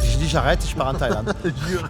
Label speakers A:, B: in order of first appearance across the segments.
A: Je dis j'arrête, je pars en Thaïlande.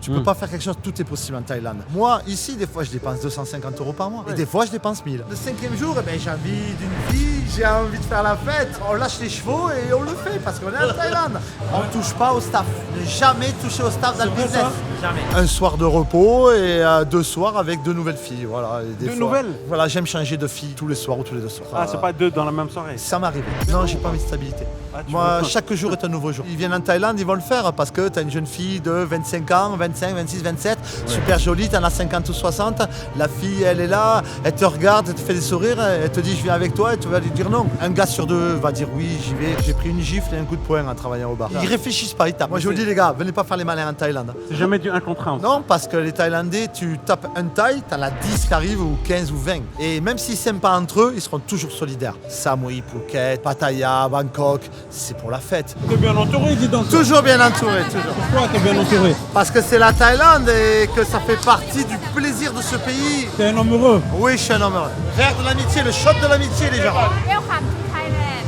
A: Tu peux pas faire quelque chose, tout est possible en Thaïlande. Moi, ici, des fois, je dépense 250 € par mois. Et des fois, je dépense 1000. Le 5e jour, eh ben, j'ai envie d'une vie, j'ai envie de faire la fête. On lâche les chevaux et on le fait parce qu'on est en Thaïlande. On touche pas au staff. Ne jamais toucher au staff dans le business. Jamais. Un soir de repos et 2 soirs avec 2 nouvelles filles. Voilà. Et des fois,
B: nouvelles?
A: Voilà, j'aime changer de filles tous les soirs ou tous les 2 soirs.
B: Ah, c'est pas 2 dans la même soirée?
A: Ça m'arrive. Non, j'ai pas envie de stabilité.
B: Ah,
A: Moi, chaque jour est un nouveau jour. Ils viennent en Thaïlande, ils vont le faire parce que tu as une jeune fille de 25 ans, 25, 26, 27, super jolie, tu en as 50 ou 60. La fille, elle est là, elle te regarde, elle te fait des sourires, elle te dit je viens avec toi et tu vas lui dire non. Un gars sur 2 va dire oui, j'y vais. J'ai pris une gifle et un coup de poing en travaillant au bar. Ils réfléchissent pas, ils tapent. Moi, je vous dis les gars, venez pas faire les malins en Thaïlande.
B: C'est jamais du 1 contre 1.
A: Non, parce que les Thaïlandais, tu tapes un Thaï, t'en as 10 qui arrivent ou 15 ou 20. Et même s'ils s'aiment pas entre eux, ils seront toujours solidaires. Samui, Phuket, Pattaya, Bangkok, c'est pour la fête.
B: T'es bien entouré, dis donc.
A: Toujours bien entouré, toujours.
B: Pourquoi t'es bien entouré?
A: Parce que c'est la Thaïlande et que ça fait partie du plaisir de ce pays.
B: T'es un homme heureux.
A: Oui, je suis un homme heureux. Verre de l'amitié, le shot de l'amitié, les gens.
C: Welcome to Thailand.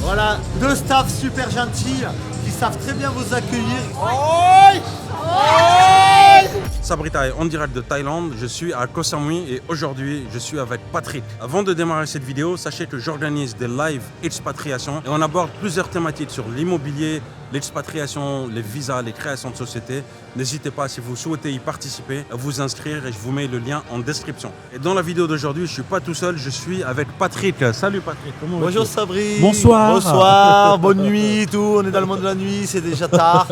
A: Voilà, 2 staffs super gentils qui savent très bien vous accueillir. Oi! Oi!
D: Sabri Thai, en direct de Thaïlande, je suis à Koh Samui et aujourd'hui je suis avec Patrick. Avant de démarrer cette vidéo, sachez que j'organise des live expatriation et on aborde plusieurs thématiques sur l'immobilier, l'expatriation, les visas, les créations de sociétés. N'hésitez pas, si vous souhaitez y participer, à vous inscrire et je vous mets le lien en description. Et dans la vidéo d'aujourd'hui, je ne suis pas tout seul, je suis avec Patrick. Salut Patrick, comment vas-tu?
A: Bonjour Sabri.
B: Bonsoir.
A: Bonsoir, bonne nuit, tout. On est dans le monde de la nuit, c'est déjà tard.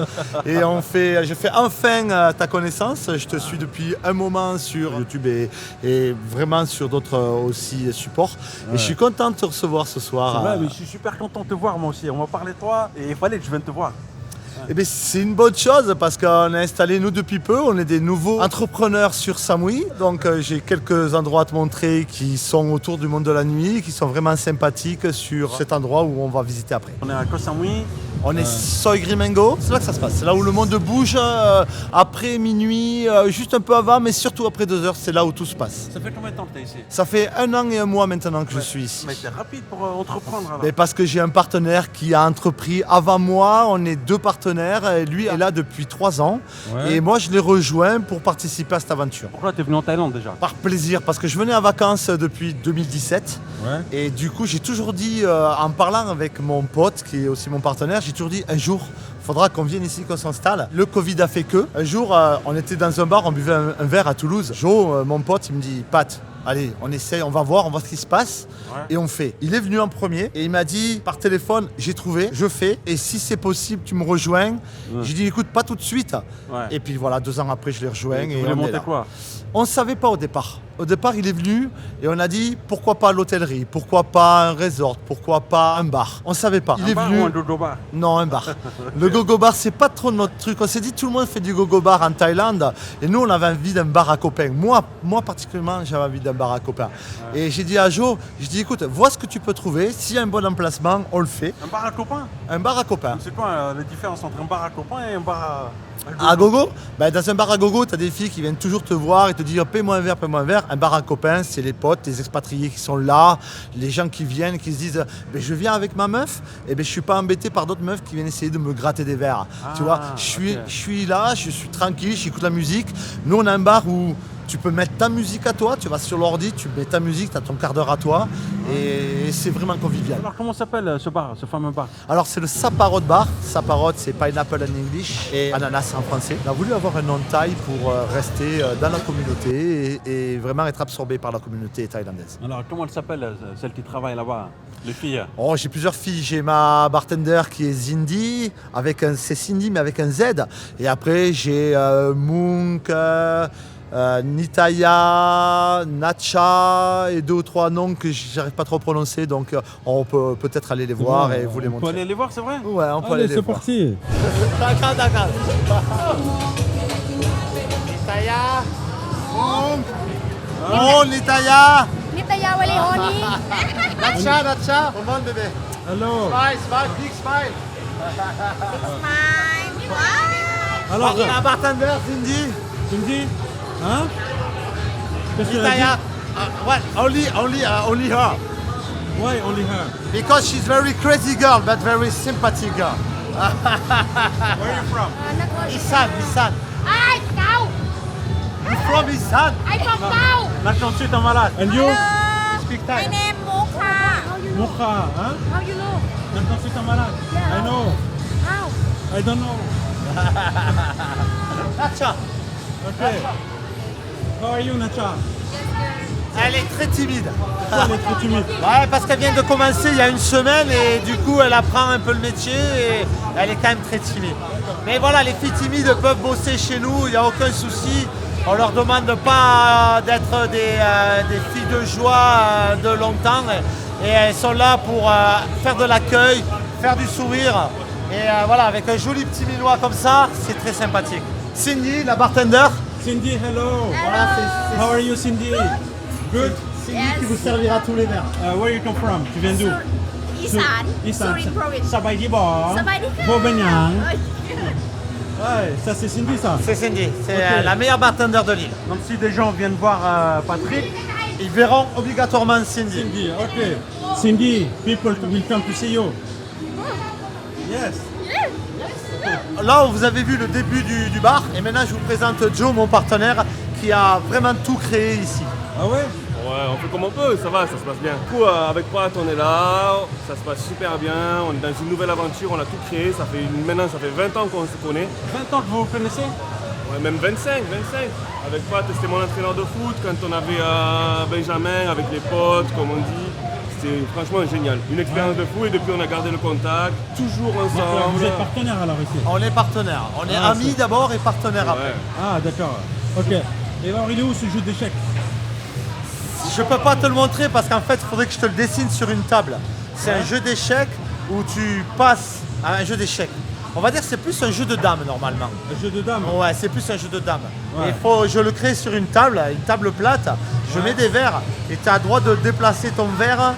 A: Et je fais enfin ta connaissance. Je te suis depuis un moment sur YouTube et vraiment sur d'autres aussi supports. Et je suis content de te recevoir ce soir.
B: Ouais, mais je suis super content de te voir moi aussi. On m'a parlé de toi et il fallait que je vienne te voir.
A: Eh bien, c'est une bonne chose parce qu'on est installé nous depuis peu, on est des nouveaux entrepreneurs sur Samui. Donc j'ai quelques endroits à te montrer qui sont autour du monde de la nuit, qui sont vraiment sympathiques sur cet endroit où on va visiter après.
B: On est à Koh Samui.
A: On est Soi Grimengo, c'est là que ça se passe, c'est là où le monde bouge après minuit, juste un peu avant, mais surtout après 2 heures, c'est là où tout se passe.
B: Ça fait combien de temps que tu es ici?
A: Ça fait 1 an et 1 mois maintenant que je suis ici.
B: Mais c'est rapide pour entreprendre alors.
A: Mais parce que j'ai un partenaire qui a entrepris avant moi, on est 2 partenaires, et lui est là depuis 3 ans,
B: Ouais.
A: et moi je l'ai rejoint pour participer à cette aventure.
B: Pourquoi tu es venu en Thaïlande déjà?
A: Par plaisir, parce que je venais en vacances depuis 2017,
B: Ouais.
A: et du coup j'ai toujours dit, en parlant avec mon pote qui est aussi mon partenaire, j'ai toujours dit un jour, il faudra qu'on vienne ici, qu'on s'installe. Le Covid a fait que. Un jour, on était dans un bar, on buvait un verre à Toulouse. Joe, mon pote, il me dit, Pat, allez, on essaye, on va voir ce qui se passe.
B: Ouais.
A: Et on fait. Il est venu en premier et il m'a dit par téléphone, j'ai trouvé, je fais. Et si c'est possible, tu me rejoins.
B: Ouais.
A: J'ai dit, écoute, pas tout de suite.
B: Ouais.
A: Et puis voilà, 2 ans après, je l'ai rejoint.
B: Tu
A: Et
B: voulais
A: on est
B: monter
A: là.
B: quoi?
A: On ne savait pas au départ. Au départ, il est venu et on a dit pourquoi pas l'hôtellerie, pourquoi pas un resort, pourquoi pas un bar. On ne savait pas. Il
B: Un
A: est
B: bar
A: venu.
B: ou un dodo bar?
A: Non, un bar. Le gogo bar, c'est pas trop notre truc. On s'est dit tout le monde fait du gogo bar en Thaïlande et nous on avait envie d'un bar à copains. Moi particulièrement, j'avais envie d'un bar à copains. Ouais. Et j'ai dit à Joe, écoute, vois ce que tu peux trouver. S'il y a un bon emplacement, on le fait.
B: Un bar à copains?
A: Un bar à copains.
B: C'est quoi la différence entre un bar à copains et un bar
A: à gogo? Ben, dans un bar à gogo, tu as des filles qui viennent toujours te voir et te dire paie-moi un verre, paie-moi un verre. Un bar à copains, c'est les potes, les expatriés qui sont là, les gens qui viennent, qui se disent ben, je viens avec ma meuf, et ben, je suis pas embêté par d'autres meufs qui viennent essayer de me gratter des verres. Tu vois, je suis là, je suis tranquille, j'écoute la musique. Nous, on a un bar où tu peux mettre ta musique à toi, tu vas sur l'ordi, tu mets ta musique, tu as ton quart d'heure à toi et c'est vraiment convivial.
B: Alors comment s'appelle ce bar, ce fameux bar?
A: Alors c'est le Saparot Bar. Saparot c'est pineapple en English et ananas en français. On a voulu avoir un nom thaï pour rester dans la communauté et vraiment être absorbé par la communauté thaïlandaise.
B: Alors comment elle s'appelle celle qui travaille là-bas? Les filles?
A: Oh, j'ai plusieurs filles. J'ai ma bartender qui est Cindy, c'est Cindy mais avec un Z. Et après j'ai Munk, Nitaya, Nacha et 2 ou 3 noms que j'arrive pas trop à prononcer, donc on peut peut-être aller les voir et vous les montrer.
B: On peut aller les voir, c'est vrai?
A: Ouais, on peut aller les voir.
B: C'est parti.
A: D'accord. Nitaya, oh Nitaya,
C: Nitaya Wali Honi.
A: Nacha, comment bébé?
B: Hello.
A: Smile, big smile.
C: Smile. Wow.
B: Alors,
A: La bartender Cindy.
B: Cindy? Hein? Qu'est-ce qu'elle a dit?
A: Nitaya, what? Only her.
B: Why only her?
A: Because she's very crazy girl, but very sympathetic girl.
B: Where are you from?
A: Isan, Isan.
C: Ai, Cao.
A: You from Isan?
C: I from Cao.
B: Nations est malade. And you?
A: Speak
C: My
A: Thai.
C: name Mokha.
B: Mokha, hein?
C: How you know?
B: Nations est malade.
C: Yeah.
B: I know.
C: How?
B: I don't know.
A: Nacha.
B: Okay. How are you, Nacha?
A: Elle est très timide.
B: Elle est trop timide.
A: Ouais, parce qu'elle vient de commencer il y a une semaine et du coup elle apprend un peu le métier et elle est quand même très timide. Mais voilà, les filles timides peuvent bosser chez nous, il n'y a aucun souci. On leur demande pas d'être des filles de joie de longtemps et elles sont là pour faire de l'accueil, faire du sourire. Et voilà, avec un joli petit minois comme ça, c'est très sympathique. Cindy, la bartender.
B: Cindy, hello.
A: Voilà, c'est
B: How are you, Cindy? Good.
A: Cindy
C: Yes.
A: qui vous servira tous les verres.
B: Where you come from? Tu viens d'où?
C: Isan.
B: Isan.
C: Surin province.
B: สบายดีบ่
C: Sabadi ka.
B: บ่เป็นหยัง
C: Ay.
B: Ouais, ça c'est Cindy ça.
A: C'est Cindy, c'est
B: Ok.
A: la meilleure bartender de l'île.
B: Donc si des gens viennent voir Patrick,
A: Ils verront obligatoirement Cindy.
B: Cindy, ok. Cindy, people will come to see you. Yes.
A: Là, vous avez vu le début du bar et maintenant je vous présente Joe, mon partenaire, qui a vraiment tout créé ici.
B: Ah ouais?
E: Ouais, on fait comme on peut, ça va, ça se passe bien. Du coup, avec Pat, on est là, ça se passe super bien, on est dans une nouvelle aventure, on a tout créé, maintenant ça fait 20 ans qu'on se connaît.
B: 20 ans que vous vous connaissez?
E: Ouais, même 25. Avec Pat, c'était mon entraîneur de foot quand on avait Benjamin, avec les potes, comme on dit. C'était franchement génial. Une expérience de fou et depuis on a gardé le contact, toujours
B: Donc,
E: ensemble.
B: vous êtes partenaire alors ici?
A: On est partenaires. On est
B: Ah,
A: amis
B: c'est-
A: d'abord et partenaires après.
E: Ouais.
B: Ah d'accord. Ok. Et alors il est où ce jeu d'échecs?
A: Je peux pas te le montrer parce qu'en fait, il faudrait que je te le dessine sur une table. C'est un jeu d'échecs où tu passes à un jeu d'échecs. On va dire que c'est plus un jeu de dames normalement.
B: Un jeu de dames?
A: Ouais, c'est plus un jeu de dames.
B: Ouais.
A: Et je le crée sur une table plate. Je mets des verres et tu as le droit de déplacer ton verre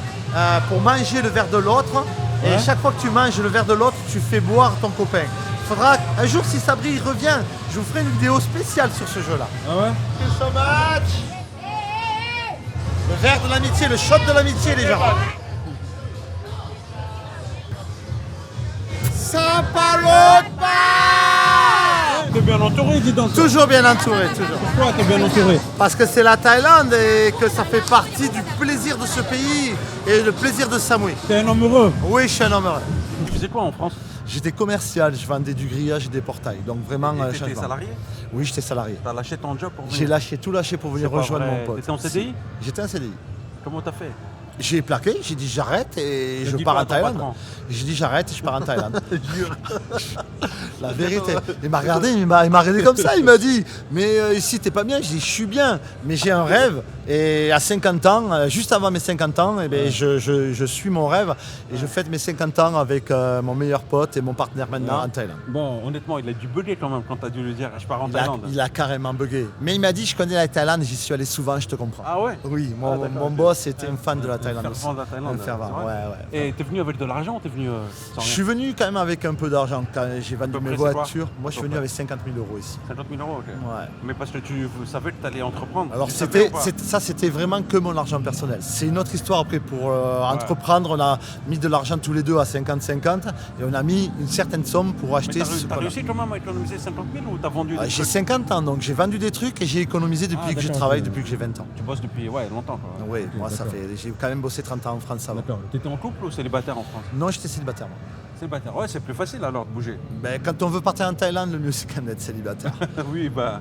A: pour manger le verre de l'autre.
B: Ouais.
A: Et chaque fois que tu manges le verre de l'autre, tu fais boire ton copain. Il faudra un jour, si Sabri revient, je vous ferai une vidéo spéciale sur ce jeu-là.
B: Ah ouais?
A: Thank you so much. Le verre de l'amitié, le shot de l'amitié, les gens.
B: T'es bien entouré, dis donc.
A: Toujours bien entouré, toujours.
B: Pourquoi t'es bien entouré?
A: Parce que c'est la Thaïlande et que ça fait partie du plaisir de ce pays et le plaisir de Samui.
B: T'es un homme heureux.
A: Oui, je suis un homme heureux.
B: Tu faisais quoi en France?
A: J'étais commercial, je vendais du grillage et des portails. Donc vraiment,
D: T'étais
A: changement.
D: salarié?
A: Oui, j'étais salarié.
D: T'as lâché ton job pour venir?
A: J'ai lâché tout lâché pour venir
D: C'est pas
A: rejoindre
D: vrai.
A: mon pote.
D: T'étais en CDI?
A: J'étais en CDI.
D: Comment t'as fait?
A: J'ai plaqué, j'ai dit j'arrête et
D: T'as
A: je
D: dit
A: pars
D: quoi
A: en
D: à ton
A: Thaïlande.
D: patron?
A: J'ai dit j'arrête et je pars en Thaïlande. La vérité. Il m'a regardé, il m'a regardé comme ça, il m'a dit mais ici t'es pas bien. Je dis je suis bien, mais j'ai un rêve et à 50 ans, juste avant mes 50 ans, eh ben, je suis mon rêve et je fête mes 50 ans avec mon meilleur pote et mon partenaire maintenant en Thaïlande.
D: Bon, honnêtement, il a dû bugger quand même quand t'as dû lui dire je pars en
A: Il a,
D: Thaïlande.
A: il a carrément bugué. Mais il m'a dit je connais la Thaïlande, j'y suis allé souvent, je te comprends.
D: Ah ouais?
A: Oui,
D: Ah,
A: mon
D: d'accord.
A: boss était un fan de la Thaïlande aussi.
D: Fervent de la Thaïlande.
A: Un fervent,
D: c'est vrai.
A: ouais.
D: Et t'es venu avec de l'argent ou t'es venu sans
A: Je
D: rien?
A: suis venu quand même avec un peu d'argent. Quand j'ai vendu
D: peu
A: mes
D: près, c'est quoi
A: voitures, moi je suis
D: À peu
A: venu
D: près.
A: avec 50 000 euros ici.
D: 50 000 euros, ok.
A: Ouais.
D: Mais parce que tu savais que t'allais entreprendre.
A: Alors
D: Tu savais
A: ça c'était vraiment que mon argent personnel. C'est une autre histoire après pour entreprendre. On a mis de l'argent tous les deux à 50-50 et on a mis une certaine somme pour
D: Mais
A: acheter
D: t'as
A: ce
D: t'as
A: qu'on a.
D: réussi quand même à économiser 50 000 ou t'as vendu des
A: J'ai
D: trucs?
A: 50 ans donc j'ai vendu des trucs et j'ai économisé depuis que je
B: d'accord,
A: travaille
B: ok.
A: depuis que j'ai 20 ans.
D: Tu bosses depuis longtemps quoi.
A: Oui, moi ça
B: d'accord.
A: fait. J'ai quand même bossé 30 ans en France avant.
B: D'accord.
D: T'étais en couple ou célibataire en France?
A: Non, j'étais célibataire moi.
D: Célibataire, ouais, c'est plus facile alors de bouger.
A: Ben, quand on veut partir en Thaïlande, le mieux c'est quand même d'être célibataire.
D: Oui, bah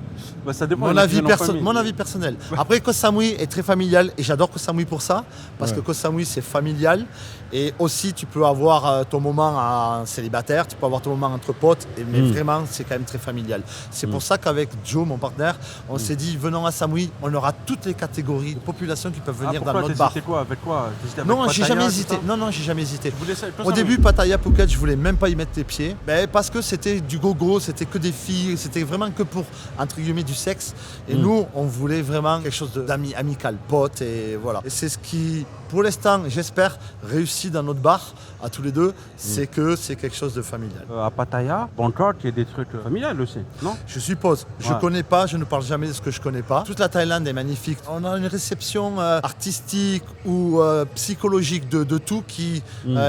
D: ça dépend.
A: Mon
D: il y en a qui
A: avis,
D: viennent en famille.
A: mon avis personnel. Après, Koh Samui est très familial et j'adore Koh Samui pour ça, parce que Koh Samui c'est familial et aussi tu peux avoir ton moment en célibataire, tu peux avoir ton moment entre potes, mais vraiment c'est quand même très familial. C'est pour ça qu'avec Joe, mon partenaire, on s'est dit venons à Samui, on aura toutes les catégories de population qui peuvent venir dans
D: pourquoi
A: notre bar.
D: t'hésitais quoi? Avec quoi? T'hésitais avec
A: Non, j'ai
D: Pattaya,
A: jamais
D: tout
A: hésité.
D: ça?
A: Non, j'ai jamais hésité.
D: Tu voulais ça, Koh
A: Au
D: Samui?
A: début, Pattaya, Phuket, Phuket, je voulais même pas y mettre les pieds. Ben, parce que c'était du gogo, c'était que des filles, c'était vraiment que pour, entre guillemets, du sexe. Et nous, on voulait vraiment quelque chose d'amis, amical, pote, et voilà. Et c'est ce qui, pour l'instant, j'espère, réussit dans notre bar, à tous les deux, c'est que c'est quelque chose de familial.
D: À Pattaya, Bangkok, il y a des trucs familiales aussi, non?
A: Je suppose. Je connais pas, je ne parle jamais de ce que je connais pas. Toute la Thaïlande est magnifique. On a une réception artistique ou psychologique de tout qui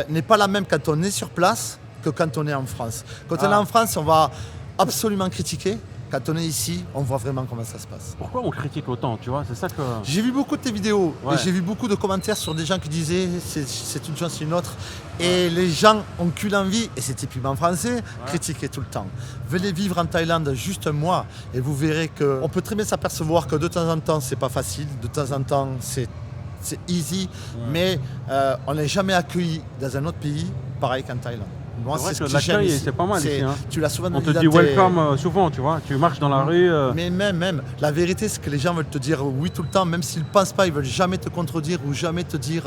A: n'est pas la même quand on est sur place que quand on est en France. Quand on est en France, on va absolument critiquer. Quand on est ici, on voit vraiment comment ça se passe.
D: Pourquoi on critique autant, tu vois? C'est ça que...
A: J'ai vu beaucoup de tes vidéos
D: Ouais.
A: et j'ai vu beaucoup de commentaires sur des gens qui disaient c'est une chose, c'est une autre. Et les gens ont qu'une envie, et c'est typiquement français, critiquer tout le temps. Venez vivre en Thaïlande juste un mois et vous verrez qu'on peut très bien s'apercevoir que de temps en temps, c'est pas facile, de temps en temps, c'est easy, mais on n'est jamais accueilli dans un autre pays pareil qu'en Thaïlande. Moi,
D: C'est vrai
A: ce
D: que
A: que j'aime
D: l'accueil,
A: ici.
D: c'est pas mal ici, hein.
A: Tu l'as souvent
D: On te
A: dans
D: dit
A: tes-
D: welcome souvent, tu vois. Tu marches dans la rue.
A: Mais même, la vérité, c'est que les gens veulent te dire oui tout le temps, même s'ils ne pensent pas, ils veulent jamais te contredire ou jamais te dire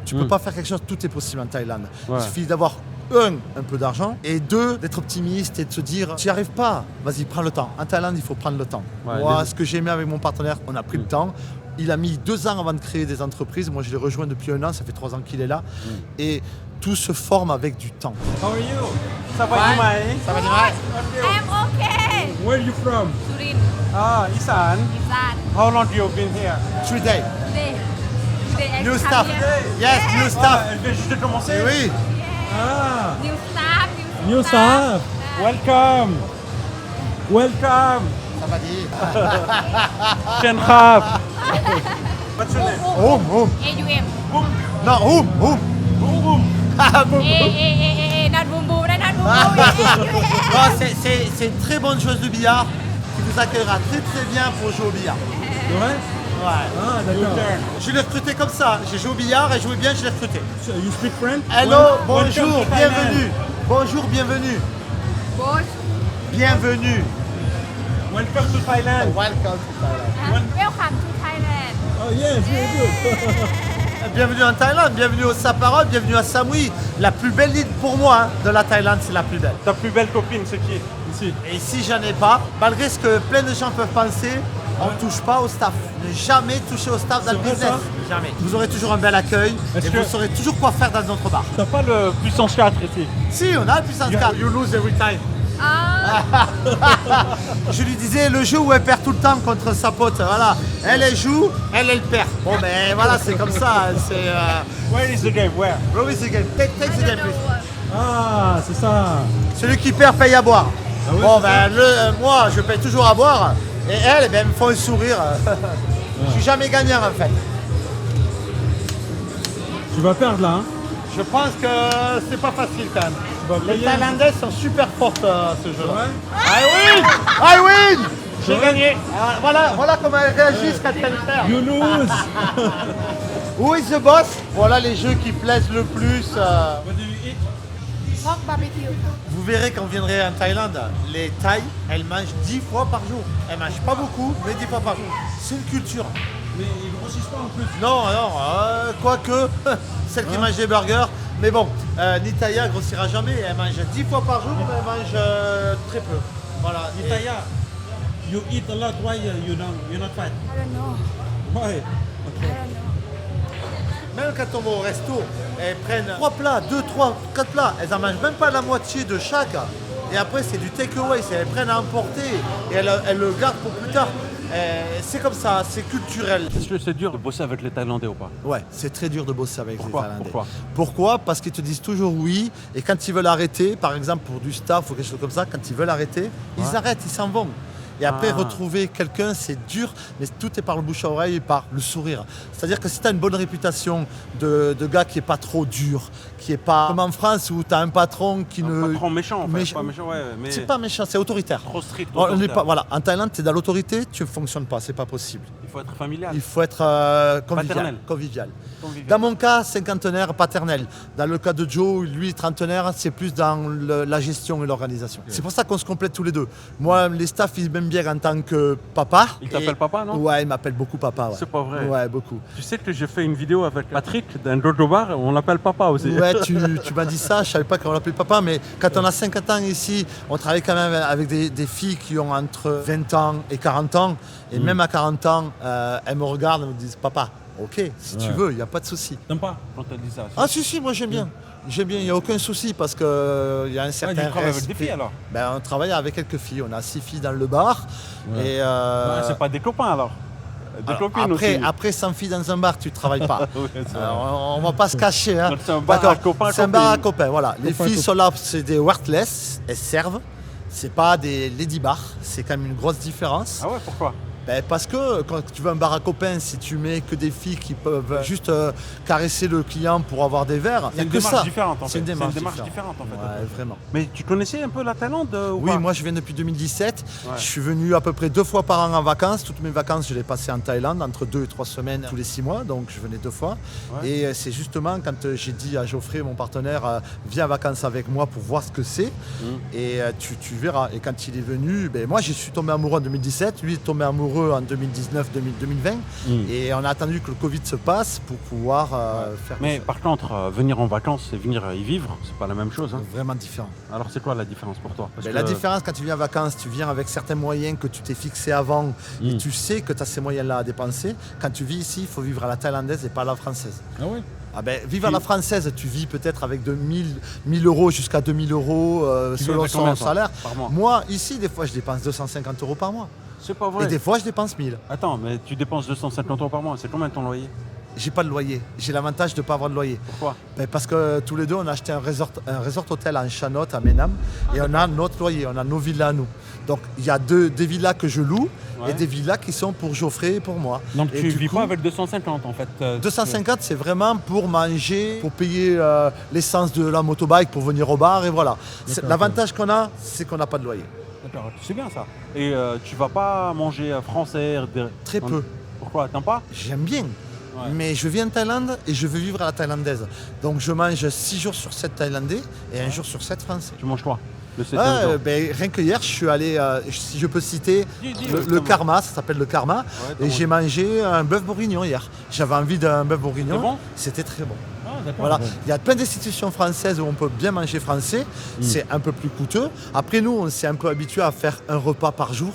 A: tu peux pas faire quelque chose, tout est possible en Thaïlande.
D: Ouais.
A: Il suffit d'avoir un peu d'argent, et deux, d'être optimiste et de se dire tu n'y arrives pas, vas-y, prends le temps. En Thaïlande, il faut prendre le temps.
D: Ouais,
A: Moi, ce que j'ai aimé avec mon partenaire, on a pris le temps. Il a mis 2 ans avant de créer des entreprises. Moi, je l'ai rejoint depuis 1 an, ça fait 3 ans qu'il est là. Et tout se forme avec du temps.
B: How are you?
D: Ça va, Yimai?
A: Ça va dire
C: I'm okay.
B: Where are you from?
C: Surin,
D: Ah, Isan.
C: Isan.
D: How long you been here?
A: 3 days.
C: Today I
A: New
C: come
A: staff.
C: here.
A: Yes, new staff.
D: Elle vient juste de commencer.
A: Oui.
B: Ah,
C: New staff.
B: new staff.
D: Welcome. Welcome.
A: Ça va dire.
D: Ken Khaf. What's your name?
A: Home.
C: AUM.
A: Non, home.
D: Boum boum.
C: Not boom boom, not boom boom.
A: Non, c'est une très bonne joueuse de billard qui vous accueillera très très bien pour jouer au billard.
B: C'est vrai?
A: Ouais.
B: Ah, d'accord.
A: Je l'ai recruté comme ça. J'ai joué au billard et joué bien, je l'ai recruté.
B: So you speak French?
A: Hello,
B: Welcome
A: bonjour,
B: to Thailand.
A: bienvenue. Bonjour, bienvenue.
C: Boss.
A: Bienvenue.
D: Welcome to Thailand.
A: Welcome to Thailand.
C: Welcome to Thailand.
B: Oh yes, very good.
A: Bienvenue en Thaïlande, bienvenue au Saparot, bienvenue à Samui. La plus belle île pour moi de la Thaïlande, c'est la plus belle.
D: Ta plus belle copine, c'est qui?
B: Ici.
A: Et ici, j'en ai pas. Malgré ce que plein de gens peuvent penser, on ne touche pas au staff. Ne jamais toucher au staff dans le
B: C'est vrai,
A: business.
B: ça
A: Jamais. Vous aurez toujours un bel accueil
B: Est-ce
A: et
B: que-
A: vous saurez toujours quoi faire dans notre bar.
D: T'as pas le puissance 4 ici?
A: Si, on a la puissance 4. You lose every time.
C: Ah,
A: Je lui disais le jeu où elle perd tout le temps contre sa pote. Voilà. Elle joue, elle perd. Bon, ben voilà, c'est comme ça. C'est.
D: Where is the game? Where?
A: Where is the game? Take the
C: I
A: game,
C: don't
A: please.
C: know.
B: Ah, c'est ça.
A: Celui qui perd paye à boire.
B: Ah ouais,
A: Bon,
B: c'est
A: ben moi, je paye toujours à boire. Et elle, ben, elle me font un sourire. Je suis jamais gagnant en fait.
B: Tu vas perdre là, hein?
A: Je pense que c'est pas facile quand même.
B: vas
A: Les
B: payer.
A: Thaïlandais sont super fortes à ce jeu-là.
B: Ouais.
A: I win! J'ai
B: Ouais.
A: gagné. Alors, voilà comment elles réagissent quand elles perdent.
B: You lose.
A: Who is the boss? Voilà les jeux qui plaisent le plus.
B: What do you eat?
C: Pork barbecue.
A: Vous verrez quand vous viendrez en Thaïlande, les Thaïs, elles mangent 10 fois par jour. Elles mangent pas beaucoup, mais 10 fois par jour. C'est une culture.
B: Mais ils grossissent pas en plus.
A: Non, quoique, celle qui mange des burgers. Mais bon, Nitaya grossira jamais. Elle mange 10 fois par jour, mais elle mange très peu. Voilà. Et-
B: Nitaya, you eat a lot. Why you're not fat?
C: I don't know.
B: Why?
C: I don't know.
A: Même quand on va au resto, elles prennent 3 plats, 2, 3, 4 plats. Elles en mangent même pas la moitié de chaque. Et après, c'est du take-away. Elles prennent à emporter et elles le gardent pour plus tard. C'est comme ça, c'est culturel.
D: Est-ce que c'est dur de bosser avec les Thaïlandais ou pas?
A: Ouais, c'est très dur de bosser avec
D: Pourquoi?
A: les Thaïlandais.
D: Pourquoi
A: Parce qu'ils te disent toujours oui. Et quand ils veulent arrêter, par exemple pour du staff ou quelque chose comme ça, quand ils veulent arrêter, ils arrêtent, ils s'en vont. Et après,
D: Ah.
A: retrouver quelqu'un, c'est dur, mais tout est par le bouche à oreille et par le sourire. C'est-à-dire que si tu as une bonne réputation de gars qui est pas trop dur, qui est pas comme en France où tu as un patron qui ne.
D: Pas trop méchant, en fait.
A: Méchant.
D: Pas méchant, ouais, mais
A: C'est pas méchant, c'est autoritaire.
D: trop strict.
A: On n'est
D: autoritaire.
A: pas, voilà. En Thaïlande, tu es dans l'autorité, tu ne fonctionnes pas, c'est pas possible.
D: faut être familial.
A: Il faut être
D: Paternel.
A: convivial.
D: Convivial.
A: Dans mon cas, cinquantenaire, paternel. Dans le cas de Joe, lui, trentenaire, c'est plus dans la gestion et l'organisation. C'est pour ça qu'on se complète tous les deux. Moi, les staffs, ils m'aiment bien en tant que papa.
D: Il t'appelle papa, non?
A: Ouais, il m'appelle beaucoup papa. Ouais.
D: C'est pas vrai.
A: Ouais, beaucoup.
D: Tu sais que j'ai fait une vidéo avec Patrick d'un dojo bar, on l'appelle papa aussi.
A: Ouais, tu m'as dit ça, je savais pas qu'on l'appelait papa, mais quand on a 50 ans ici, on travaille quand même avec des filles qui ont entre 20 ans et 40 ans. Et même à 40 ans, elles me regardent et me disent papa. Ok, si tu veux, il n'y a pas de souci.
D: T'aimes pas quand elle dit ça?
A: Ah si, moi j'aime bien. J'aime bien, il n'y a aucun souci parce qu'il y a un certain
D: tu travailles avec
A: respect.
D: des filles alors?
A: Ben, on travaille avec quelques filles, on a 6 filles dans le bar. Et,
D: C'est pas des copains alors? Des
A: alors,
D: copines aussi.
A: après 100 filles dans un bar, tu ne travailles pas.
D: Ouais, c'est vrai.
A: On ne va pas se cacher. Hein.
D: Donc, c'est un bar
A: D'accord.
D: à copains,
A: C'est un bar à
D: copines.
A: copains, voilà. Les filles sont là, c'est des worthless, elles servent. C'est pas des lady bars, c'est quand même une grosse différence.
D: Ah ouais, pourquoi?
A: Ben, parce que quand tu veux un bar à copains, si tu mets que des filles qui peuvent juste caresser le client pour avoir des verres, il
D: C'est
A: n'y
D: une
A: a que
D: démarche
A: ça.
D: différente en fait.
A: C'est une démarche
D: différente en fait.
A: Ouais, vraiment.
D: Mais tu connaissais un peu la Thaïlande ou
A: Oui,
D: pas?
A: moi je viens depuis 2017.
D: Ouais.
A: Je suis venu à peu près 2 fois par an en vacances. Toutes mes vacances, je les passais en Thaïlande, entre 2 et 3 semaines tous les 6 mois. Donc je venais 2 fois.
D: Ouais.
A: Et c'est justement quand j'ai dit à Geoffrey, mon partenaire, viens en vacances avec moi pour voir ce que c'est. Et tu verras. Et quand il est venu, ben, moi je suis tombé amoureux en 2017. Lui est tombé amoureux en 2019-2020. Et on a attendu que le Covid se passe pour pouvoir faire
D: Mais
A: ça.
D: par contre, venir en vacances et venir y vivre, c'est pas la même chose. Hein.
A: Vraiment différent.
D: Alors c'est quoi la différence pour toi? Parce
A: Ben,
D: que-
A: La différence quand tu viens en vacances, tu viens avec certains moyens que tu t'es fixé avant et tu sais que tu as ces moyens-là à dépenser. Quand tu vis ici, il faut vivre à la thaïlandaise et pas à la française.
B: Ah ouais?
A: Ah ben, vivre à la française, tu vis peut-être avec de 1000 euros jusqu'à 2000 euros
D: Tu vis
A: selon
D: avec combien,
A: son
D: toi,
A: salaire.
D: par mois?
A: Moi, ici, des fois, je dépense 250 euros par mois.
D: C'est pas
A: Et
D: vrai.
A: des fois, je dépense 1000.
D: Attends, mais tu dépenses 250 € par mois, c'est combien ton loyer?
A: J'ai pas de loyer. J'ai l'avantage de ne pas avoir de loyer.
D: Pourquoi?
A: Ben, parce que tous les deux, on a acheté un resort hôtel en Chanotte, à Menam, et on a notre loyer, on a nos villas à nous. Donc il y a des villas que je loue
D: Ouais.
A: et des villas qui sont pour Geoffrey et pour moi.
D: Donc
A: Et
D: tu
A: du
D: vis
A: coup,
D: pas avec 250 en fait.
A: 250, c'est vraiment pour manger, pour payer l'essence de la motobike, pour venir au bar et voilà. L'avantage qu'on a, c'est qu'on n'a pas de loyer.
D: D'accord, c'est bien ça. Et tu vas pas manger français?
A: Très peu.
D: Pourquoi? T'aimes pas?
A: J'aime bien.
D: Ouais.
A: Mais je vis en Thaïlande et je veux vivre à la thaïlandaise. Donc je mange 6 jours sur 7 thaïlandais et 1 jour sur 7 français.
D: Tu manges quoi? Le 7
A: Ben, rien que hier, je suis allé, si je peux citer,
D: Dis,
A: le
D: justement.
A: Karma, ça s'appelle le Karma.
D: Ouais,
A: Et
D: comment?
A: j'ai mangé un bœuf bourguignon hier. J'avais envie d'un bœuf bourguignon.
D: C'est bon?
A: C'était très bon.
D: Ah d'accord.
A: Voilà. Il y a plein d'institutions françaises où on peut bien manger français. C'est un peu plus coûteux. Après, nous, on s'est un peu habitué à faire un repas par jour.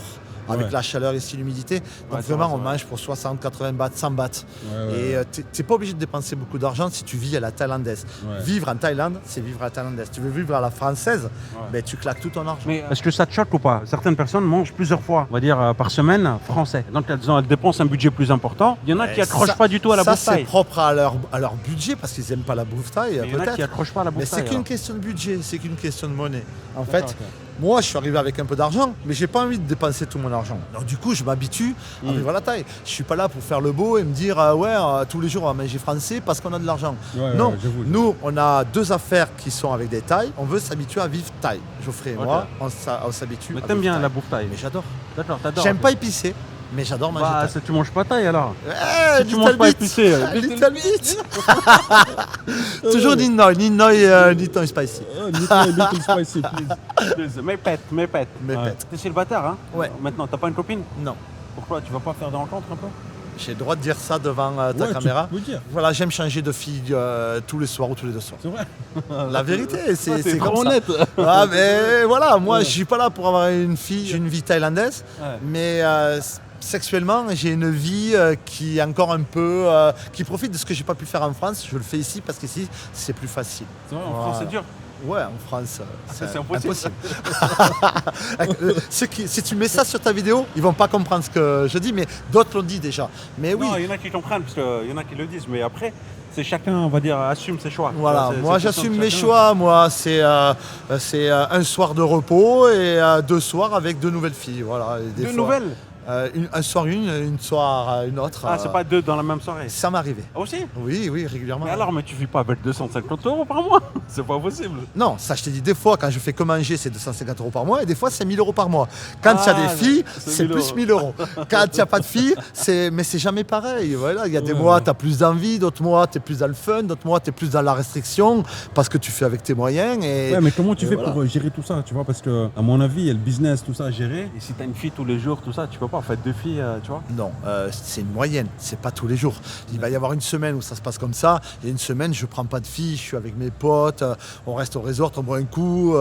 A: Avec
B: Ouais.
A: la chaleur ici, l'humidité. Donc
D: Ouais, c'est
A: vraiment,
D: vrai,
A: on
D: c'est vrai.
A: mange pour 60, 80 bahts, 100 bahts.
B: Ouais,
A: Et t'es pas obligé de dépenser beaucoup d'argent si tu vis à la thaïlandaise.
B: Ouais.
A: Vivre en Thaïlande, c'est vivre à la thaïlandaise. Tu veux vivre à la française, ben, tu claques tout ton argent.
D: Mais est-ce que ça te choque ou pas? Certaines personnes mangent plusieurs fois, on va dire par semaine, français. Donc elles dépensent un budget plus important. Il y en a qui accrochent
A: Ça-
D: pas du tout à la
A: ça,
D: bouffe thaï.
A: c'est propre à leur budget parce qu'ils n'aiment pas la bouffe thaï,
D: Mais il y en a qui
A: peut-être.
D: accrochent pas à la bouffe
A: Mais c'est
D: thaï,
A: qu'une
D: alors.
A: question de budget, c'est qu'une question de monnaie. En
D: D'accord,
A: fait,
D: ok.
A: moi, je suis arrivé avec un peu d'argent, mais j'ai pas envie de dépenser tout mon argent. Donc du coup, je m'habitue à vivre à la Thaï. Je suis pas là pour faire le beau et me dire tous les jours on va manger français parce qu'on a de l'argent.
B: Ouais,
A: Non,
B: ouais, j'avoue.
A: nous, on a 2 affaires qui sont avec des Thaïs. On veut s'habituer à vivre Thaï. Geoffrey et
D: Ok.
A: moi, on s'habitue.
D: Mais
A: à
D: t'aimes
A: vivre
D: bien
A: thaï.
D: la bouffe thaï?
A: Mais j'adore.
D: D'accord, t'adores.
A: J'aime pas épicé, mais j'adore manger
D: Bah,
A: thaï.
D: tu manges pas thaï alors?
A: Eh,
D: si tu manges pas
A: bit.
D: épicé,
A: Little bit. Toujours Ninoy Nitoy spicy.
B: Little spicy, please.
D: Mes pètes.
A: Mes
D: Ouais.
A: pètes.
D: T'es célibataire, hein?
A: Ouais.
D: Maintenant, t'as pas une copine?
A: Non,
D: Pourquoi? Tu vas pas faire des rencontres un peu?
A: j'ai le droit de dire ça devant ta
B: Ouais,
A: caméra.
B: tu peux dire.
A: Voilà, j'aime changer de fille tous les soirs ou tous les 2 soirs.
B: C'est vrai.
A: La vérité, c'est
D: t'es
A: comme
D: trop
A: ça.
D: honnête.
A: Ah, mais voilà, moi, je suis pas là pour avoir une fille, j'ai une vie thaïlandaise,
D: Ouais.
A: mais sexuellement, j'ai une vie qui est encore un peu, qui profite de ce que j'ai pas pu faire en France. Je le fais ici parce qu'ici, c'est plus facile.
D: C'est vrai, en
A: Voilà.
D: France, c'est dur.
A: Ouais, en France,
D: c'est impossible.
A: Si tu mets ça sur ta vidéo, ils vont pas comprendre ce que je dis, mais d'autres l'ont dit déjà. Mais oui,
D: Non, il y en a qui comprennent, parce qu'il y en a qui le disent, mais après, c'est chacun, on va dire, assume ses choix.
A: voilà,
D: C'est-
A: moi
D: c'est question
A: j'assume
D: de
A: mes
D: chacun.
A: choix. Moi, c'est un soir de repos et 2 soirs avec 2 nouvelles filles. Voilà, et des
D: Deux
A: fois-
D: nouvelles?
A: Un soir une soir une autre.
B: Ah, c'est pas deux dans la même soirée.
A: Ça m'est arrivé.
B: Ah, aussi?
A: Oui, oui, régulièrement.
B: Mais alors, mais tu vis pas avec 250 € par mois? C'est pas possible.
A: Non, ça je t'ai dit, des fois quand je fais que manger c'est 250 € par mois et des fois c'est 1000 € par mois. Quand tu as des filles, c'est
B: 1000
A: plus
B: €.
A: 1000 €. Quand tu n'as pas de filles, mais c'est jamais pareil. Voilà, il y a des mois tu as plus d'envie, d'autres mois tu es plus dans le fun, d'autres mois tu es plus dans la restriction parce que tu fais avec tes moyens. Et,
B: Ouais, mais comment tu
A: et
B: fais
A: voilà.
B: pour gérer tout ça, tu vois? Parce que, à mon avis, il y a le business, tout ça à gérer. Et si t'as une fille tous les jours, tout ça, tu peux pas. En fait, deux filles, tu vois?
A: Non, c'est une moyenne, c'est pas tous les jours. Il va y avoir une semaine où ça se passe comme ça, et une semaine je prends pas de filles, je suis avec mes potes, on reste au resort, on boit un coup,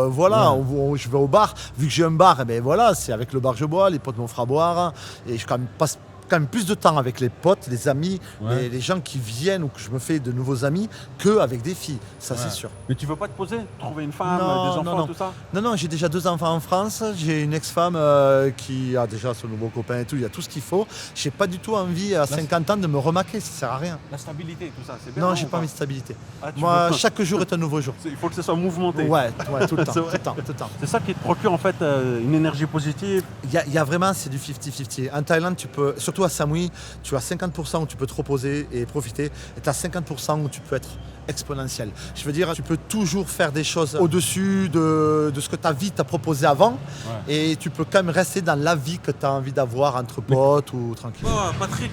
A: voilà, je vais au bar, vu que j'ai un bar, et ben voilà, c'est avec le bar que je bois, les potes m'en fera boire, et je passe quand même plus de temps avec les potes, les amis,
B: Ouais.
A: les gens qui viennent ou que je me fais de nouveaux amis qu'avec des filles, ça c'est
B: Ouais.
A: sûr.
B: Mais tu veux pas te poser? Trouver une femme,
A: Non,
B: des enfants,
A: non, non.
B: tout ça?
A: Non, j'ai déjà 2 enfants en France, j'ai une ex-femme qui a déjà son nouveau copain et tout, il y a tout ce qu'il faut. J'ai pas du tout envie à 50 ans de me remaquer, ça sert à rien.
B: La stabilité, tout ça, c'est bien.
A: Non,
B: ou
A: j'ai pas
B: pas
A: envie de stabilité.
B: Ah, tu
A: Moi,
B: veux-
A: chaque jour est un nouveau jour.
B: Il faut que ce soit mouvementé.
A: Ouais, tout le temps,
B: C'est
A: tout
B: vrai.
A: le temps, tout le temps.
B: C'est ça qui te procure en fait une énergie positive.
A: Il y a vraiment, c'est du 50-50. En Thaïlande, tu peux, surtout à Samui, tu as 50% où tu peux te reposer et profiter, et tu as 50% où tu peux être exponentiel. Je veux dire, tu peux toujours faire des choses au-dessus de ce que ta vie t'a proposé avant, et tu peux quand même rester dans la vie que tu as envie d'avoir entre potes ou tranquille.
D: Oh, Patrick,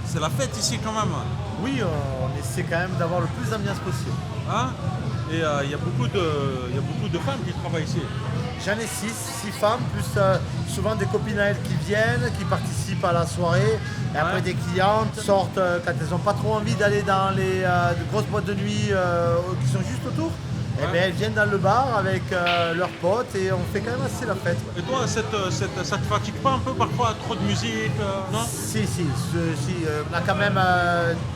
D: c'est la fête ici quand même.
A: Oui, on essaie quand même d'avoir le plus d'ambiance possible.
D: Hein? Et il y a beaucoup de femmes qui travaillent ici.
A: J'en ai 6 femmes, plus souvent des copines à elles qui viennent, qui participent à la soirée. Et après des clientes sortent quand elles n'ont pas trop envie d'aller dans les de grosses boîtes de nuit qui sont juste autour. Et bien elles viennent dans le bar avec leurs potes et on fait quand même assez la fête. Ouais.
D: Et toi, ça te fatigue pas un peu parfois trop de musique, non?
A: Si, on a quand même